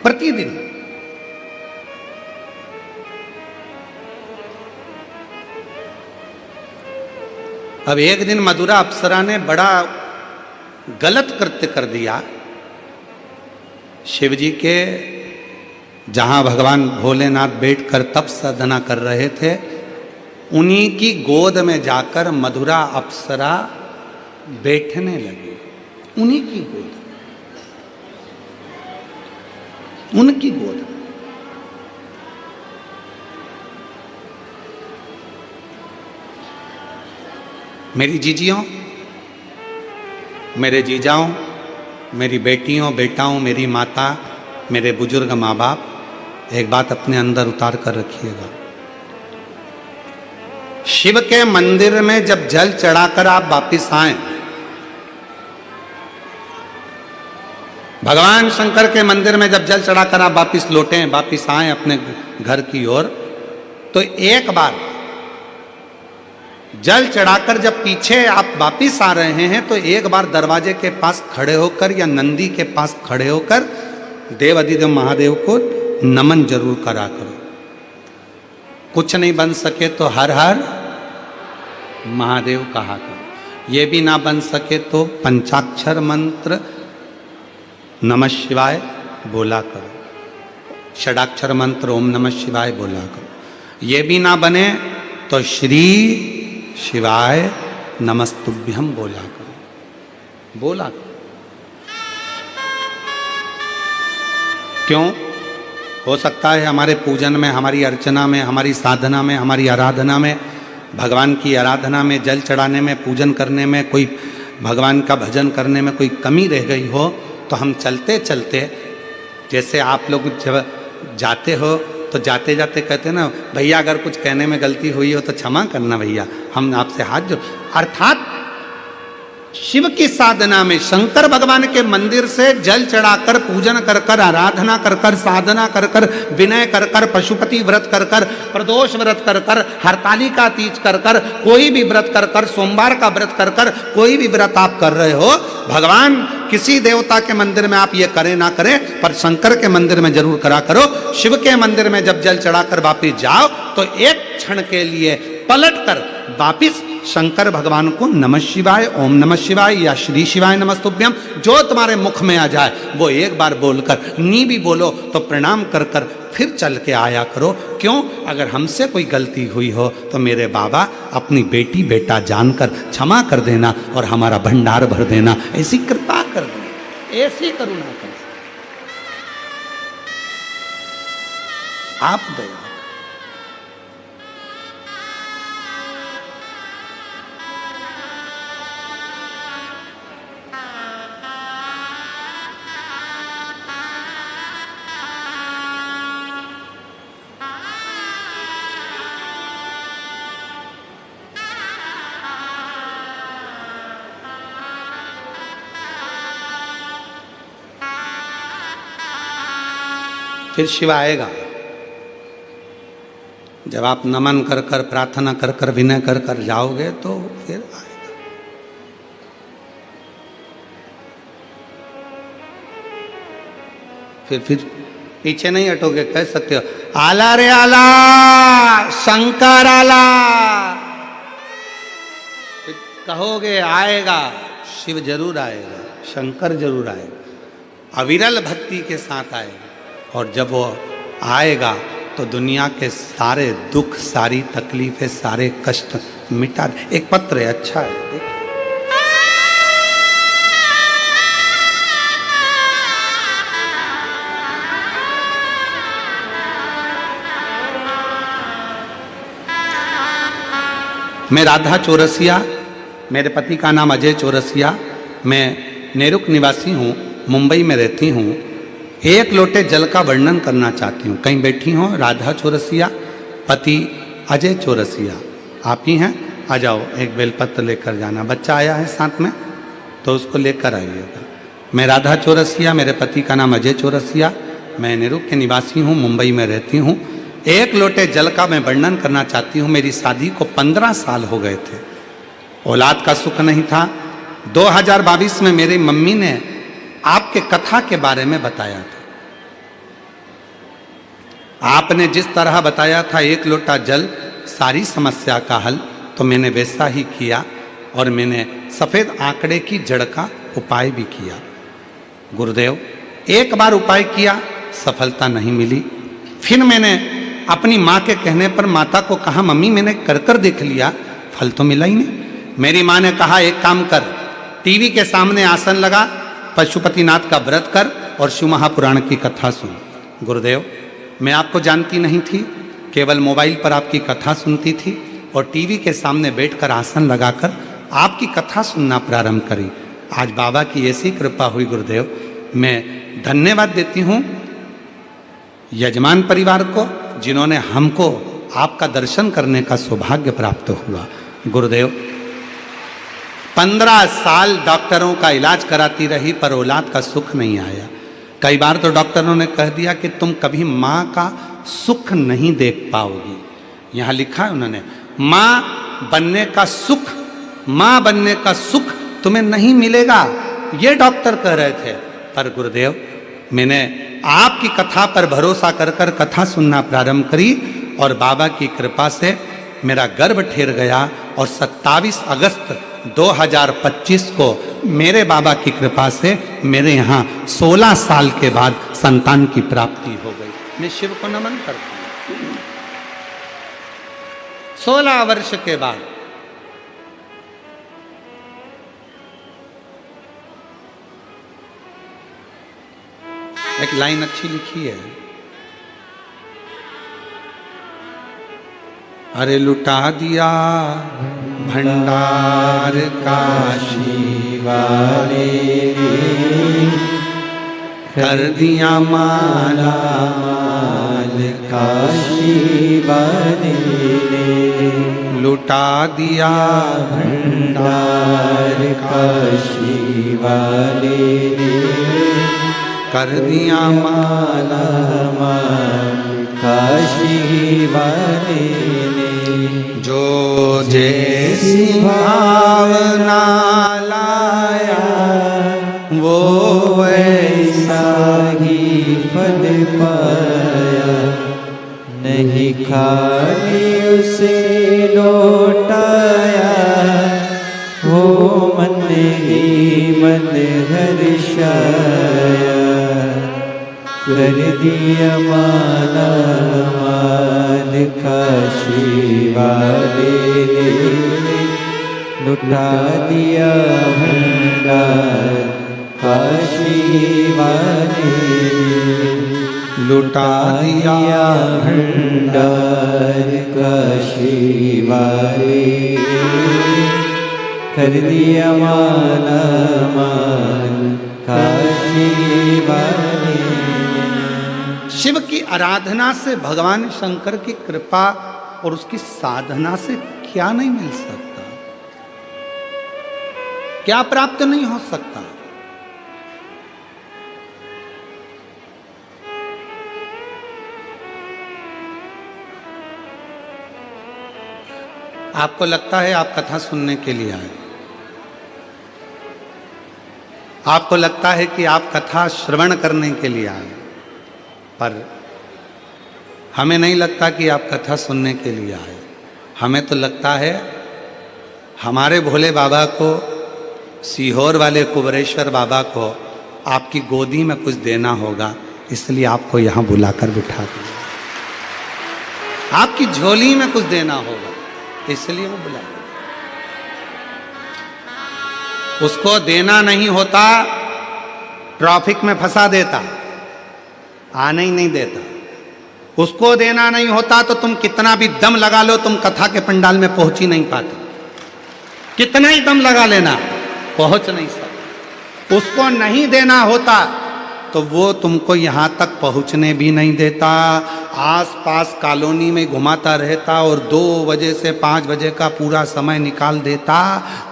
प्रतिदिन। अब एक दिन मधुरा अप्सरा ने बड़ा गलत कृत्य कर दिया। शिवजी के जहां भगवान भोलेनाथ बैठकर तप साधना कर रहे थे, उन्हीं की गोद में जाकर मधुरा अप्सरा बैठने लगी। उन्हीं की गोद, उनकी गोद। मेरी जीजियों, मेरे जीजाओं, मेरी बेटियों, बेटाओं, मेरी माता, मेरे बुजुर्ग माँ बाप, एक बात अपने अंदर उतार कर रखिएगा। शिव के मंदिर में जब जल चढ़ाकर आप वापिस आए भगवान शंकर के मंदिर में जब जल चढ़ाकर आप वापिस लौटे, वापिस आए अपने घर की ओर, तो एक बार जल चढ़ाकर जब पीछे आप वापिस आ रहे हैं तो एक बार दरवाजे के पास खड़े होकर या नंदी के पास खड़े होकर देव अधिदेव महादेव को नमन जरूर करा करो। कुछ नहीं बन सके तो हर हर महादेव कहा करो। ये भी ना बन सके तो पंचाक्षर मंत्र नमः शिवाय बोला करो, षडाक्षर मंत्र ओम नमः शिवाय बोला करो। ये भी ना बने तो श्री शिवाय नमस्तुभ्यम बोला करो, बोला करो। क्यों? हो सकता है हमारे पूजन में, हमारी अर्चना में, हमारी साधना में, हमारी आराधना में, भगवान की आराधना में, जल चढ़ाने में, पूजन करने में, कोई भगवान का भजन करने में कोई कमी रह गई हो, तो हम चलते चलते, जैसे आप लोग जब जाते हो तो जाते जाते कहते ना, भैया अगर कुछ कहने में गलती हुई हो तो क्षमा करना भैया, हम आपसे हाथ जोड़। अर्थात शिव की साधना में, शंकर भगवान के मंदिर से जल चढ़ाकर, पूजन कर कर, आराधना कर कर, साधना कर कर, विनय कर कर, पशुपति व्रत कर कर, प्रदोष व्रत कर कर, हरतालिका तीज कर कर, कोई भी व्रत कर कर, सोमवार का व्रत कर कर, कोई भी व्रत आप कर रहे हो, भगवान किसी देवता के मंदिर में आप ये करें ना करें, पर शंकर के मंदिर में जरूर करा करो। शिव के मंदिर में जब जल चढ़ाकर वापिस जाओ तो एक क्षण के लिए पलट कर वापिस शंकर भगवान को नमः शिवाय, ओम नमः शिवाय या श्री शिवाय नमस्तुभ्यम, जो तुम्हारे मुख में आ जाए वो एक बार बोलकर, नी भी बोलो तो प्रणाम कर कर फिर चल के आया करो। क्यों? अगर हमसे कोई गलती हुई हो तो मेरे बाबा अपनी बेटी बेटा जानकर क्षमा कर देना और हमारा भंडार भर देना, ऐसी कृपा कर देना, ऐसी करुणा कर, आप दया। फिर शिव आएगा। जब आप नमन कर कर, प्रार्थना कर कर, विनय कर कर जाओगे तो फिर आएगा। फिर पीछे नहीं हटोगे, कह सकते हो आला रे आला, शंकर आला, फिर कहोगे आएगा, शिव जरूर आएगा, शंकर जरूर आएगा, अविरल भक्ति के साथ आएगा। और जब वो आएगा तो दुनिया के सारे दुख, सारी तकलीफें, सारे कष्ट मिटा दे। एक पत्र है, अच्छा है, देखिए। मैं राधा चौरसिया, मेरे पति का नाम अजय चौरसिया, मैं नेरुक निवासी हूँ, मुंबई में रहती हूँ। एक लोटे जल का वर्णन करना चाहती हूँ। कहीं बैठी हो राधा चौरसिया, पति अजय चौरसिया, आप ही हैं? आ जाओ, एक बेलपत्र लेकर जाना। बच्चा आया है साथ में तो उसको लेकर आइएगा। मैं राधा चौरसिया, मेरे पति का नाम अजय चौरसिया, मैं नेरुक के निवासी हूँ, मुंबई में रहती हूँ। एक लोटे जल का मैं वर्णन करना चाहती हूँ। मेरी शादी को 15 साल हो गए थे, औलाद का सुख नहीं था। 2022 में मेरी मम्मी ने आपके कथा के बारे में बताया था। आपने जिस तरह बताया था एक लोटा जल सारी समस्या का हल, तो मैंने वैसा ही किया और मैंने सफ़ेद आंकड़े की जड़ का उपाय भी किया। गुरुदेव, एक बार उपाय किया, सफलता नहीं मिली। फिर मैंने अपनी माँ के कहने पर माता को कहा, मम्मी मैंने कर कर देख लिया, फल तो मिला ही नहीं। मेरी माँ ने कहा, एक काम कर, टीवी के सामने आसन लगा, पशुपतिनाथ का व्रत कर और शिव महापुराण की कथा सुन। गुरुदेव, मैं आपको जानती नहीं थी, केवल मोबाइल पर आपकी कथा सुनती थी और टीवी के सामने बैठकर आसन लगाकर आपकी कथा सुनना प्रारंभ करी। आज बाबा की ऐसी कृपा हुई गुरुदेव, मैं धन्यवाद देती हूँ यजमान परिवार को, जिन्होंने हमको आपका दर्शन करने का सौभाग्य प्राप्त हुआ। गुरुदेव, 15 साल डॉक्टरों का इलाज कराती रही पर औलाद का सुख नहीं आया। कई बार तो डॉक्टरों ने कह दिया कि तुम कभी माँ का सुख नहीं देख पाओगी। यहाँ लिखा है उन्होंने, माँ बनने का सुख, माँ बनने का सुख तुम्हें नहीं मिलेगा, ये डॉक्टर कह रहे थे। पर गुरुदेव, मैंने आपकी कथा पर भरोसा कर कर कथा सुनना प्रारंभ करी और बाबा की कृपा से मेरा गर्भ ठेर गया और 27 अगस्त 2025 को मेरे बाबा की कृपा से मेरे यहाँ 16 साल के बाद संतान की प्राप्ति हो गई। मैं शिव को नमन करता हूँ। 16 वर्ष के बाद एक लाइन अच्छी लिखी है, अरे लुटा दिया भंडार काशी वाले ने, कर दिया माला माल काशी वाले ने, लुटा दिया भंडार काशी वाले ने, कर दिया माला माल काशी वाले ने, जो जैसी भावना लाया वो वैसा ही फल पाया, नहीं खाली उसे लौटाया, वो मन ही मन हर्षाया, कर दिया माला माल काशी वाले ने, लुटा दिया भंडार काशी वाले ने, लुटा दिया भंडार काशी वाले ने, कर दिया माला माल काशी वाले ने। शिव की आराधना से भगवान शंकर की कृपा और उसकी साधना से क्या नहीं मिल सकता, क्या प्राप्त नहीं हो सकता। आपको लगता है आप कथा सुनने के लिए आए, आपको लगता है कि आप कथा श्रवण करने के लिए आए, पर हमें नहीं लगता कि आप कथा सुनने के लिए आए। हमें तो लगता है हमारे भोले बाबा को, सीहोर वाले कुबरेश्वर बाबा को आपकी गोदी में कुछ देना होगा, इसलिए आपको यहाँ बुलाकर बिठा दिया। आपकी झोली में कुछ देना होगा, इसलिए वो बुला। उसको देना नहीं होता, ट्रैफिक में फंसा देता, आने ही नहीं देता। उसको देना नहीं होता तो तुम कितना भी दम लगा लो, तुम कथा के पंडाल में पहुंच ही नहीं पाते। कितना ही दम लगा लेना, पहुंच नहीं सकते। उसको नहीं देना होता तो वो तुमको यहाँ तक पहुँचने भी नहीं देता, आसपास कॉलोनी में घुमाता रहता और 2 बजे से 5 बजे का पूरा समय निकाल देता,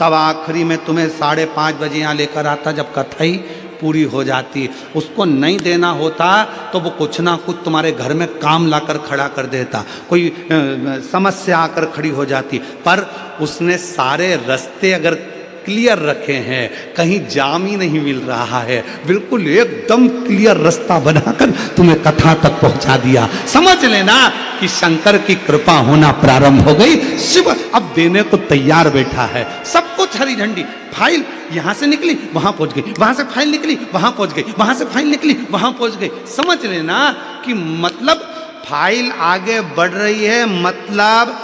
तब आखिरी में तुम्हें 5:30 बजे यहाँ लेकर आता जब कथा ही पूरी हो जाती। उसको नहीं देना होता तो वो कुछ ना कुछ तुम्हारे घर में काम लाकर खड़ा कर देता, कोई समस्या आकर खड़ी हो जाती। पर उसने सारे रास्ते अगर क्लियर रखे हैं, कहीं जाम ही नहीं मिल रहा है, बिल्कुल एकदम क्लियर रास्ता बनाकर तुम्हें कथा तक पहुंचा दिया। समझ लेना कि शंकर की कृपा होना प्रारंभ हो गई। शिव अब देने को तैयार बैठा है, सब कुछ हरी झंडी। फाइल यहां से निकली वहां पहुंच गई, वहां से फाइल निकली वहां पहुंच गई, वहां से फाइल निकली वहां पहुंच गई। समझ लेना कि मतलब फाइल आगे बढ़ रही है, मतलब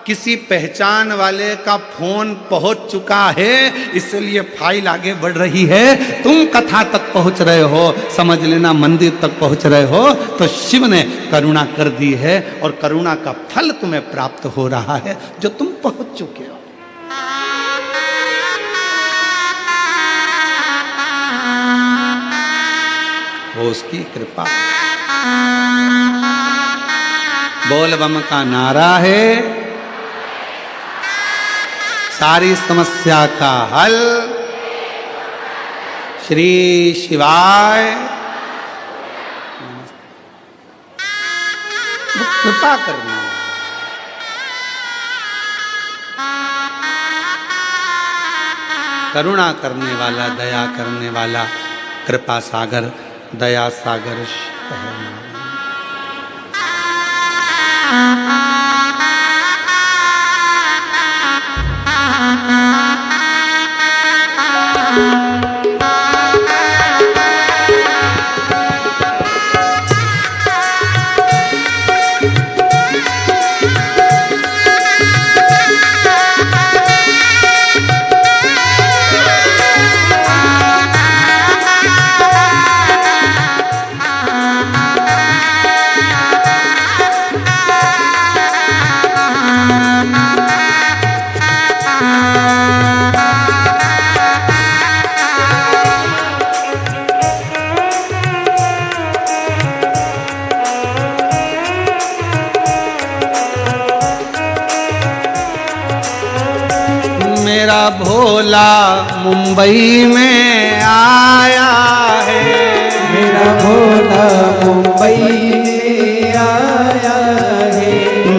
किसी पहचान वाले का फोन पहुंच चुका है, इसलिए फाइल आगे बढ़ रही है। तुम कथा तक पहुंच रहे हो, समझ लेना मंदिर तक पहुंच रहे हो, तो शिव ने करुणा कर दी है और करुणा का फल तुम्हें प्राप्त हो रहा है जो तुम पहुंच चुके हो। वो उसकी कृपा। बोल बम का नारा है, सारी समस्या का हल श्री शिवाय नमस्ते। वो कृपा करने वाला, करुणा करने वाला, दया करने वाला, कृपा सागर, दया सागर है। मेरा भोला मुंबई में आया है, मेरा भोला मुंबई में आया है,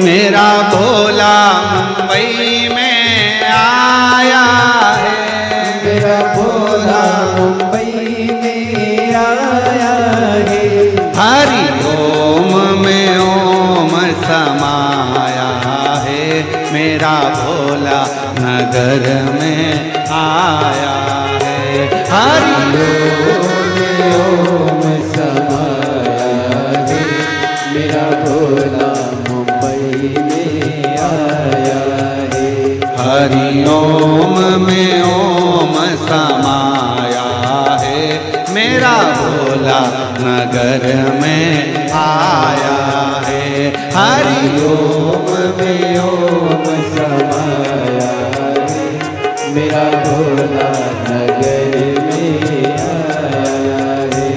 मेरा भोला मुंबई में आया है, मेरा भोला मुंबई में आया है। हरि ओम में ओम समाया है, मेरा भोला नगर में आया है। हरि ओम समाया है, मेरा भोला मुंबई में आया है। हरि ओम में ओम समाया है, मेरा भोला नगर में आया है। हरि ओम में ओम समाया है, मेरा भोला नगर में आया है।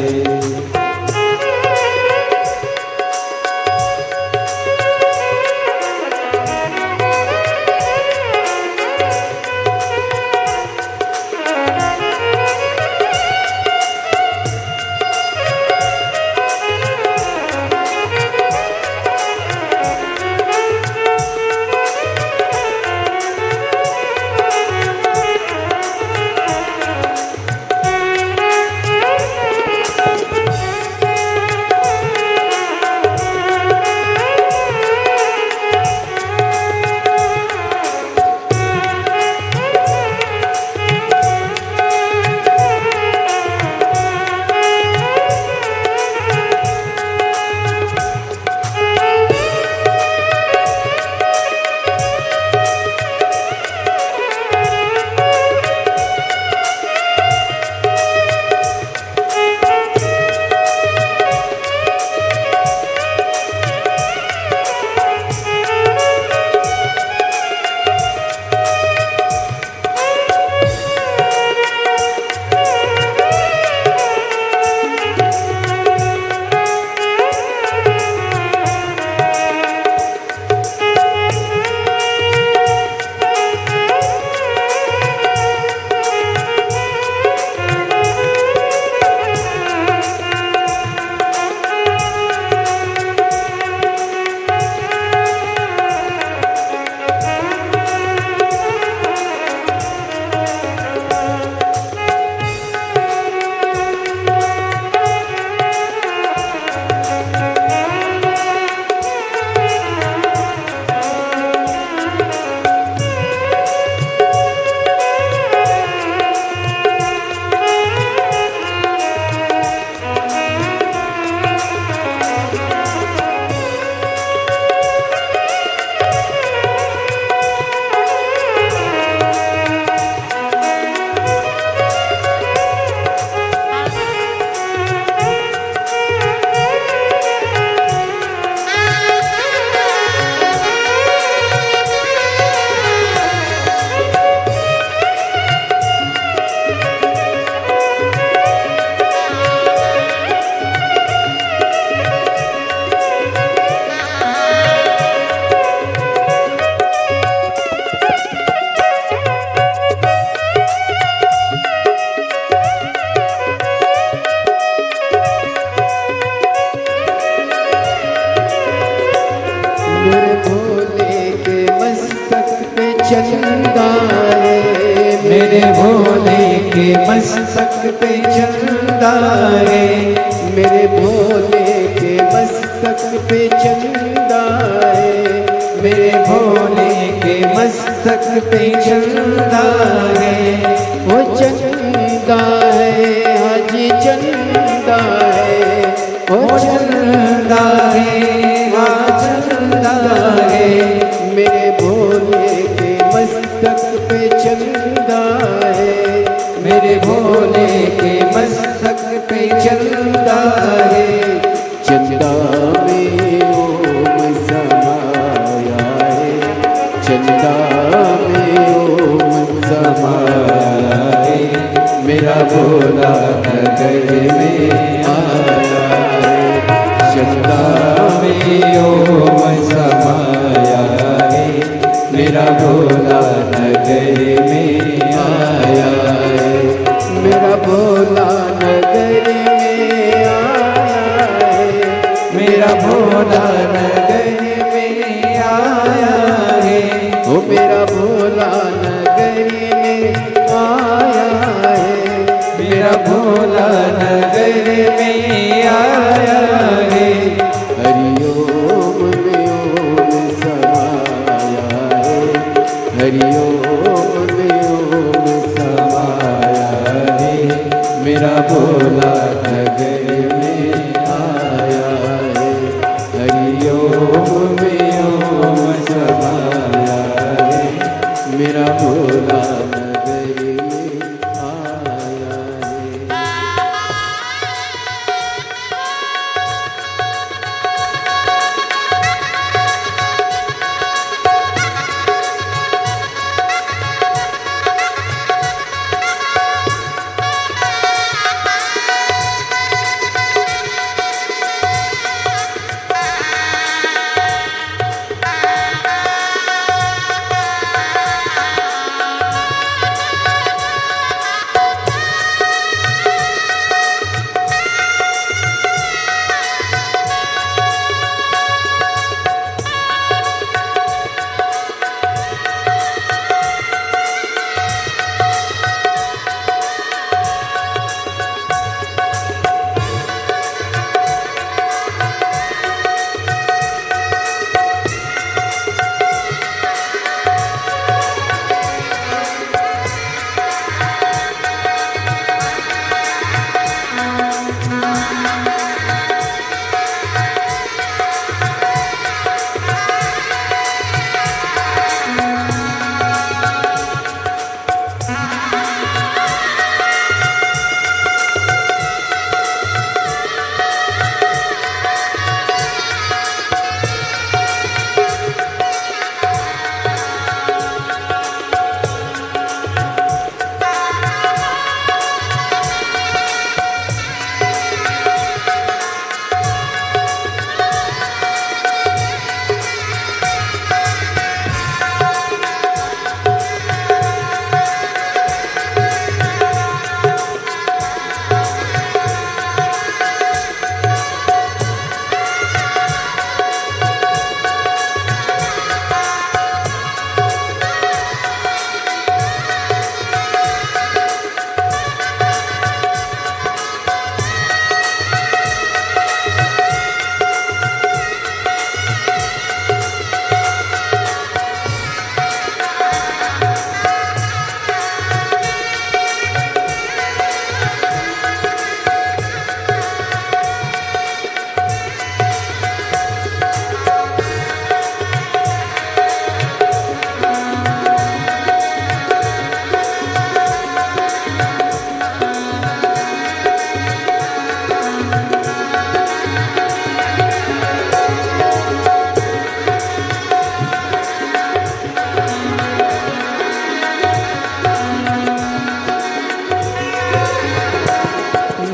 मेरे भोले के मस्तक पे चंदा है, मेरे भोले के मस्तक पे चंदा है, मेरे भोले के मस्तक पे चंदा है, मेरे भोले के मस्तक पे चंदा है। वो चंदा है हाजी चंदा है, वो चंदा है हाँ चंदा है, मेरे भोले के मस्तक पे चंदा है, मेरे भोले के मस्तक पे चंदा है। चंदा में ओम समाया है, चंदा में ओम समाया है, मेरा भोला नगर में आया है। चंदा में ओम समाया है, मेरा भोला नगर में आया है, मेरा भोला नगर में आया है, मेरा भोला नगर में आया है, वो मेरा भोला नगर में आया है, मेरा भोला नगर में आया है। हरिओम में ओम समाया है, हरिओम में ओम समाया है, मेरा भोला नगर में आया है। हरिओम में ओम समाया है, मेरा भोला नगर में आया है।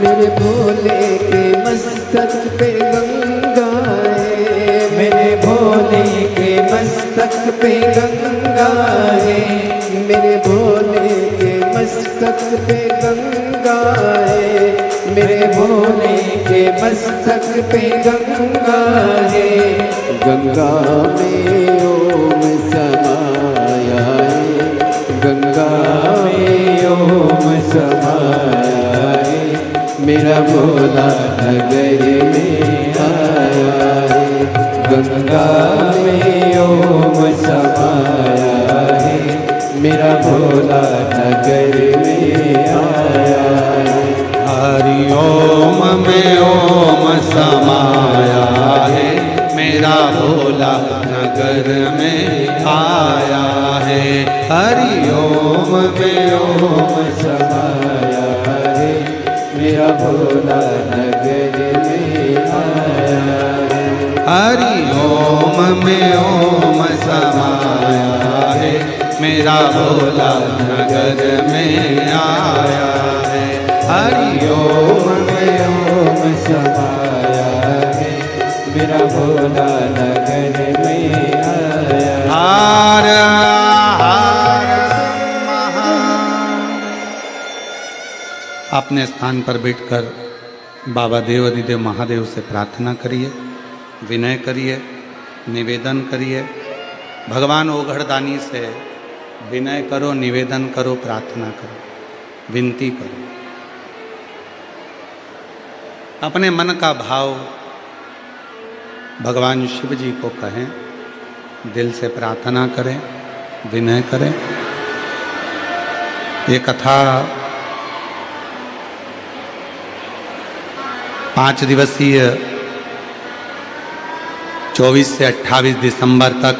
मेरे भोले के मस्तक पे गंगा है, मेरे भोले के मस्तक पे गंगा है, मेरे भोले के मस्तक पे गंगा है, मेरे भोले के के मस्तक पे गंगा है, गंगा में ओम समाया है, गंगा में ओम समाया है, मेरा भोला नगर में आया है, गंगा में ओम समाया है, मेरा भोला नगर में आया है। हरि ओम में ओम समाया है, मेरा भोला नगर में आया है। हरि ओम में ओम समाया है, मेरा भोला नगर में आया है। हरि ओम में ओम समाया है, मेरा भोला नगर में आया है। हरि ओम में ओम समाया है, मेरा भोला नगर में आया। हर हर महादेव। अपने स्थान पर बैठकर बाबा देव अधिदेव महादेव से प्रार्थना करिए, विनय करिए, निवेदन करिए। भगवान ओघड़दानी से विनय करो, निवेदन करो, प्रार्थना करो, विनती करो। अपने मन का भाव भगवान शिव जी को कहें, दिल से प्रार्थना करें, विनय करें। ये कथा 5 दिवसीय 24 से 28 दिसंबर तक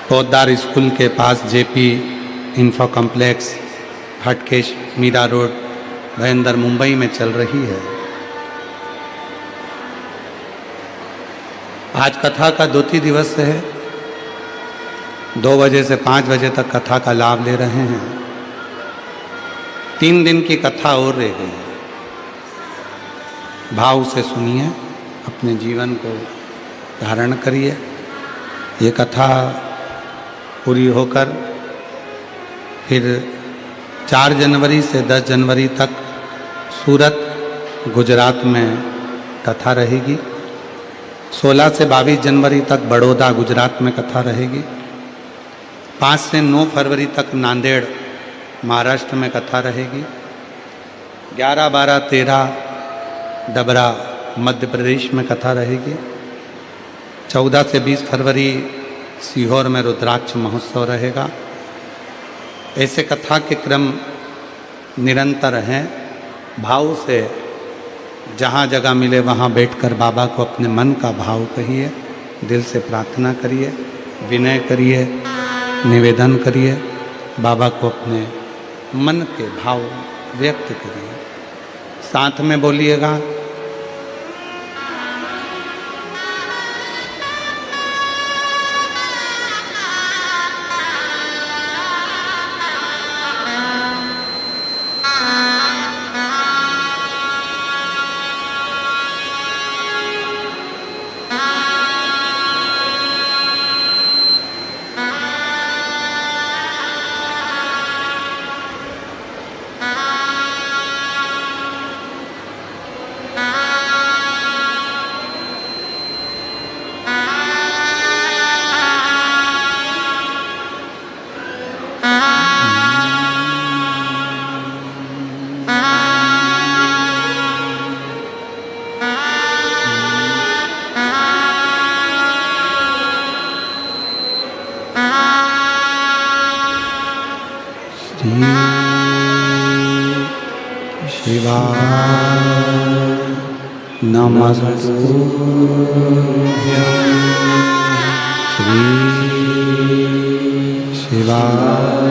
पोद्दार स्कूल के पास JP info complex, Hatkesh, Mira Road, Bhayandar, Mumbai में चल रही है। आज कथा का 2 दिवस है। 2 बजे से 5 बजे तक कथा का लाभ ले रहे हैं। 3 दिन की कथा और रह गई। भाव से सुनिए, अपने जीवन को धारण करिए। ये कथा पूरी होकर फिर 4 जनवरी से 10 जनवरी तक सूरत, गुजरात में कथा रहेगी। 16 से 22 जनवरी तक बड़ौदा, गुजरात में कथा रहेगी। 5 से 9 फरवरी तक नांदेड़, महाराष्ट्र में कथा रहेगी। 11, 12, 13 डबरा, मध्य प्रदेश में कथा रहेगी। 14 से 20 फरवरी सीहोर में रुद्राक्ष महोत्सव रहेगा। ऐसे कथा के क्रम निरंतर हैं। भाव से जहाँ जगह मिले वहाँ बैठकर बाबा को अपने मन का भाव कहिए, दिल से प्रार्थना करिए, विनय करिए, निवेदन करिए। बाबा को अपने मन के भाव व्यक्त करिए। साथ में बोलिएगा, शिवाय नमस्तुभ्यं। श्री शिवाय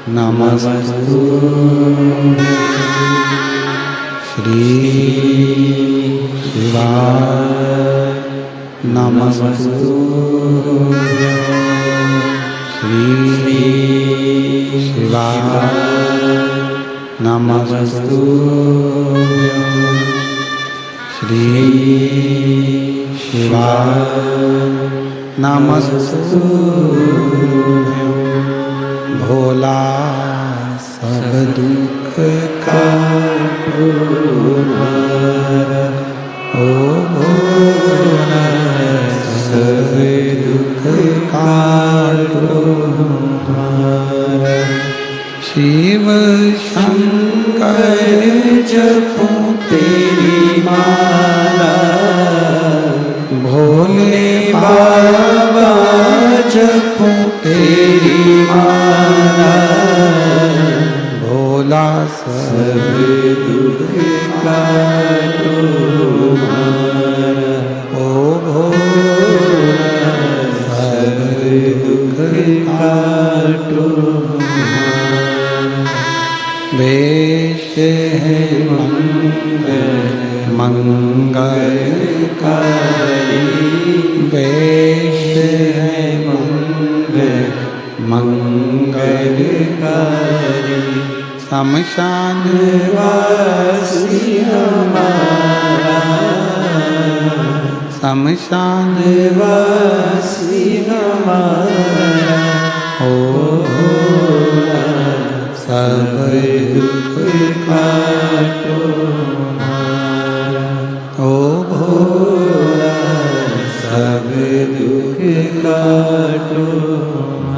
नमस्तुभ्यं। श्री शिवाय नमस्तुभ्यं। श्री शिवाय नमस्तुभ्यं। श्री शिवाय नमस्तुभ्यं। भोला सब दुख का तुम्हारा, ओ भोला सब दुख काटो तुम्हारा। शिव शंकर जपूं तेरी माला, भोले बाबा जपूं तेरी माला, भोला सब दुख काटो तुम्हारा, ओ भोला सब दुख काटो तुम्हारा। वेश है मंगलकारी, वेश है मंगलकारी, शमशान वासी हमारा, शमशान वासी हमारा, हो भोला सब दुख काटो तुम्हारा, ओ भोला सब दुख काटो तुम्हारा।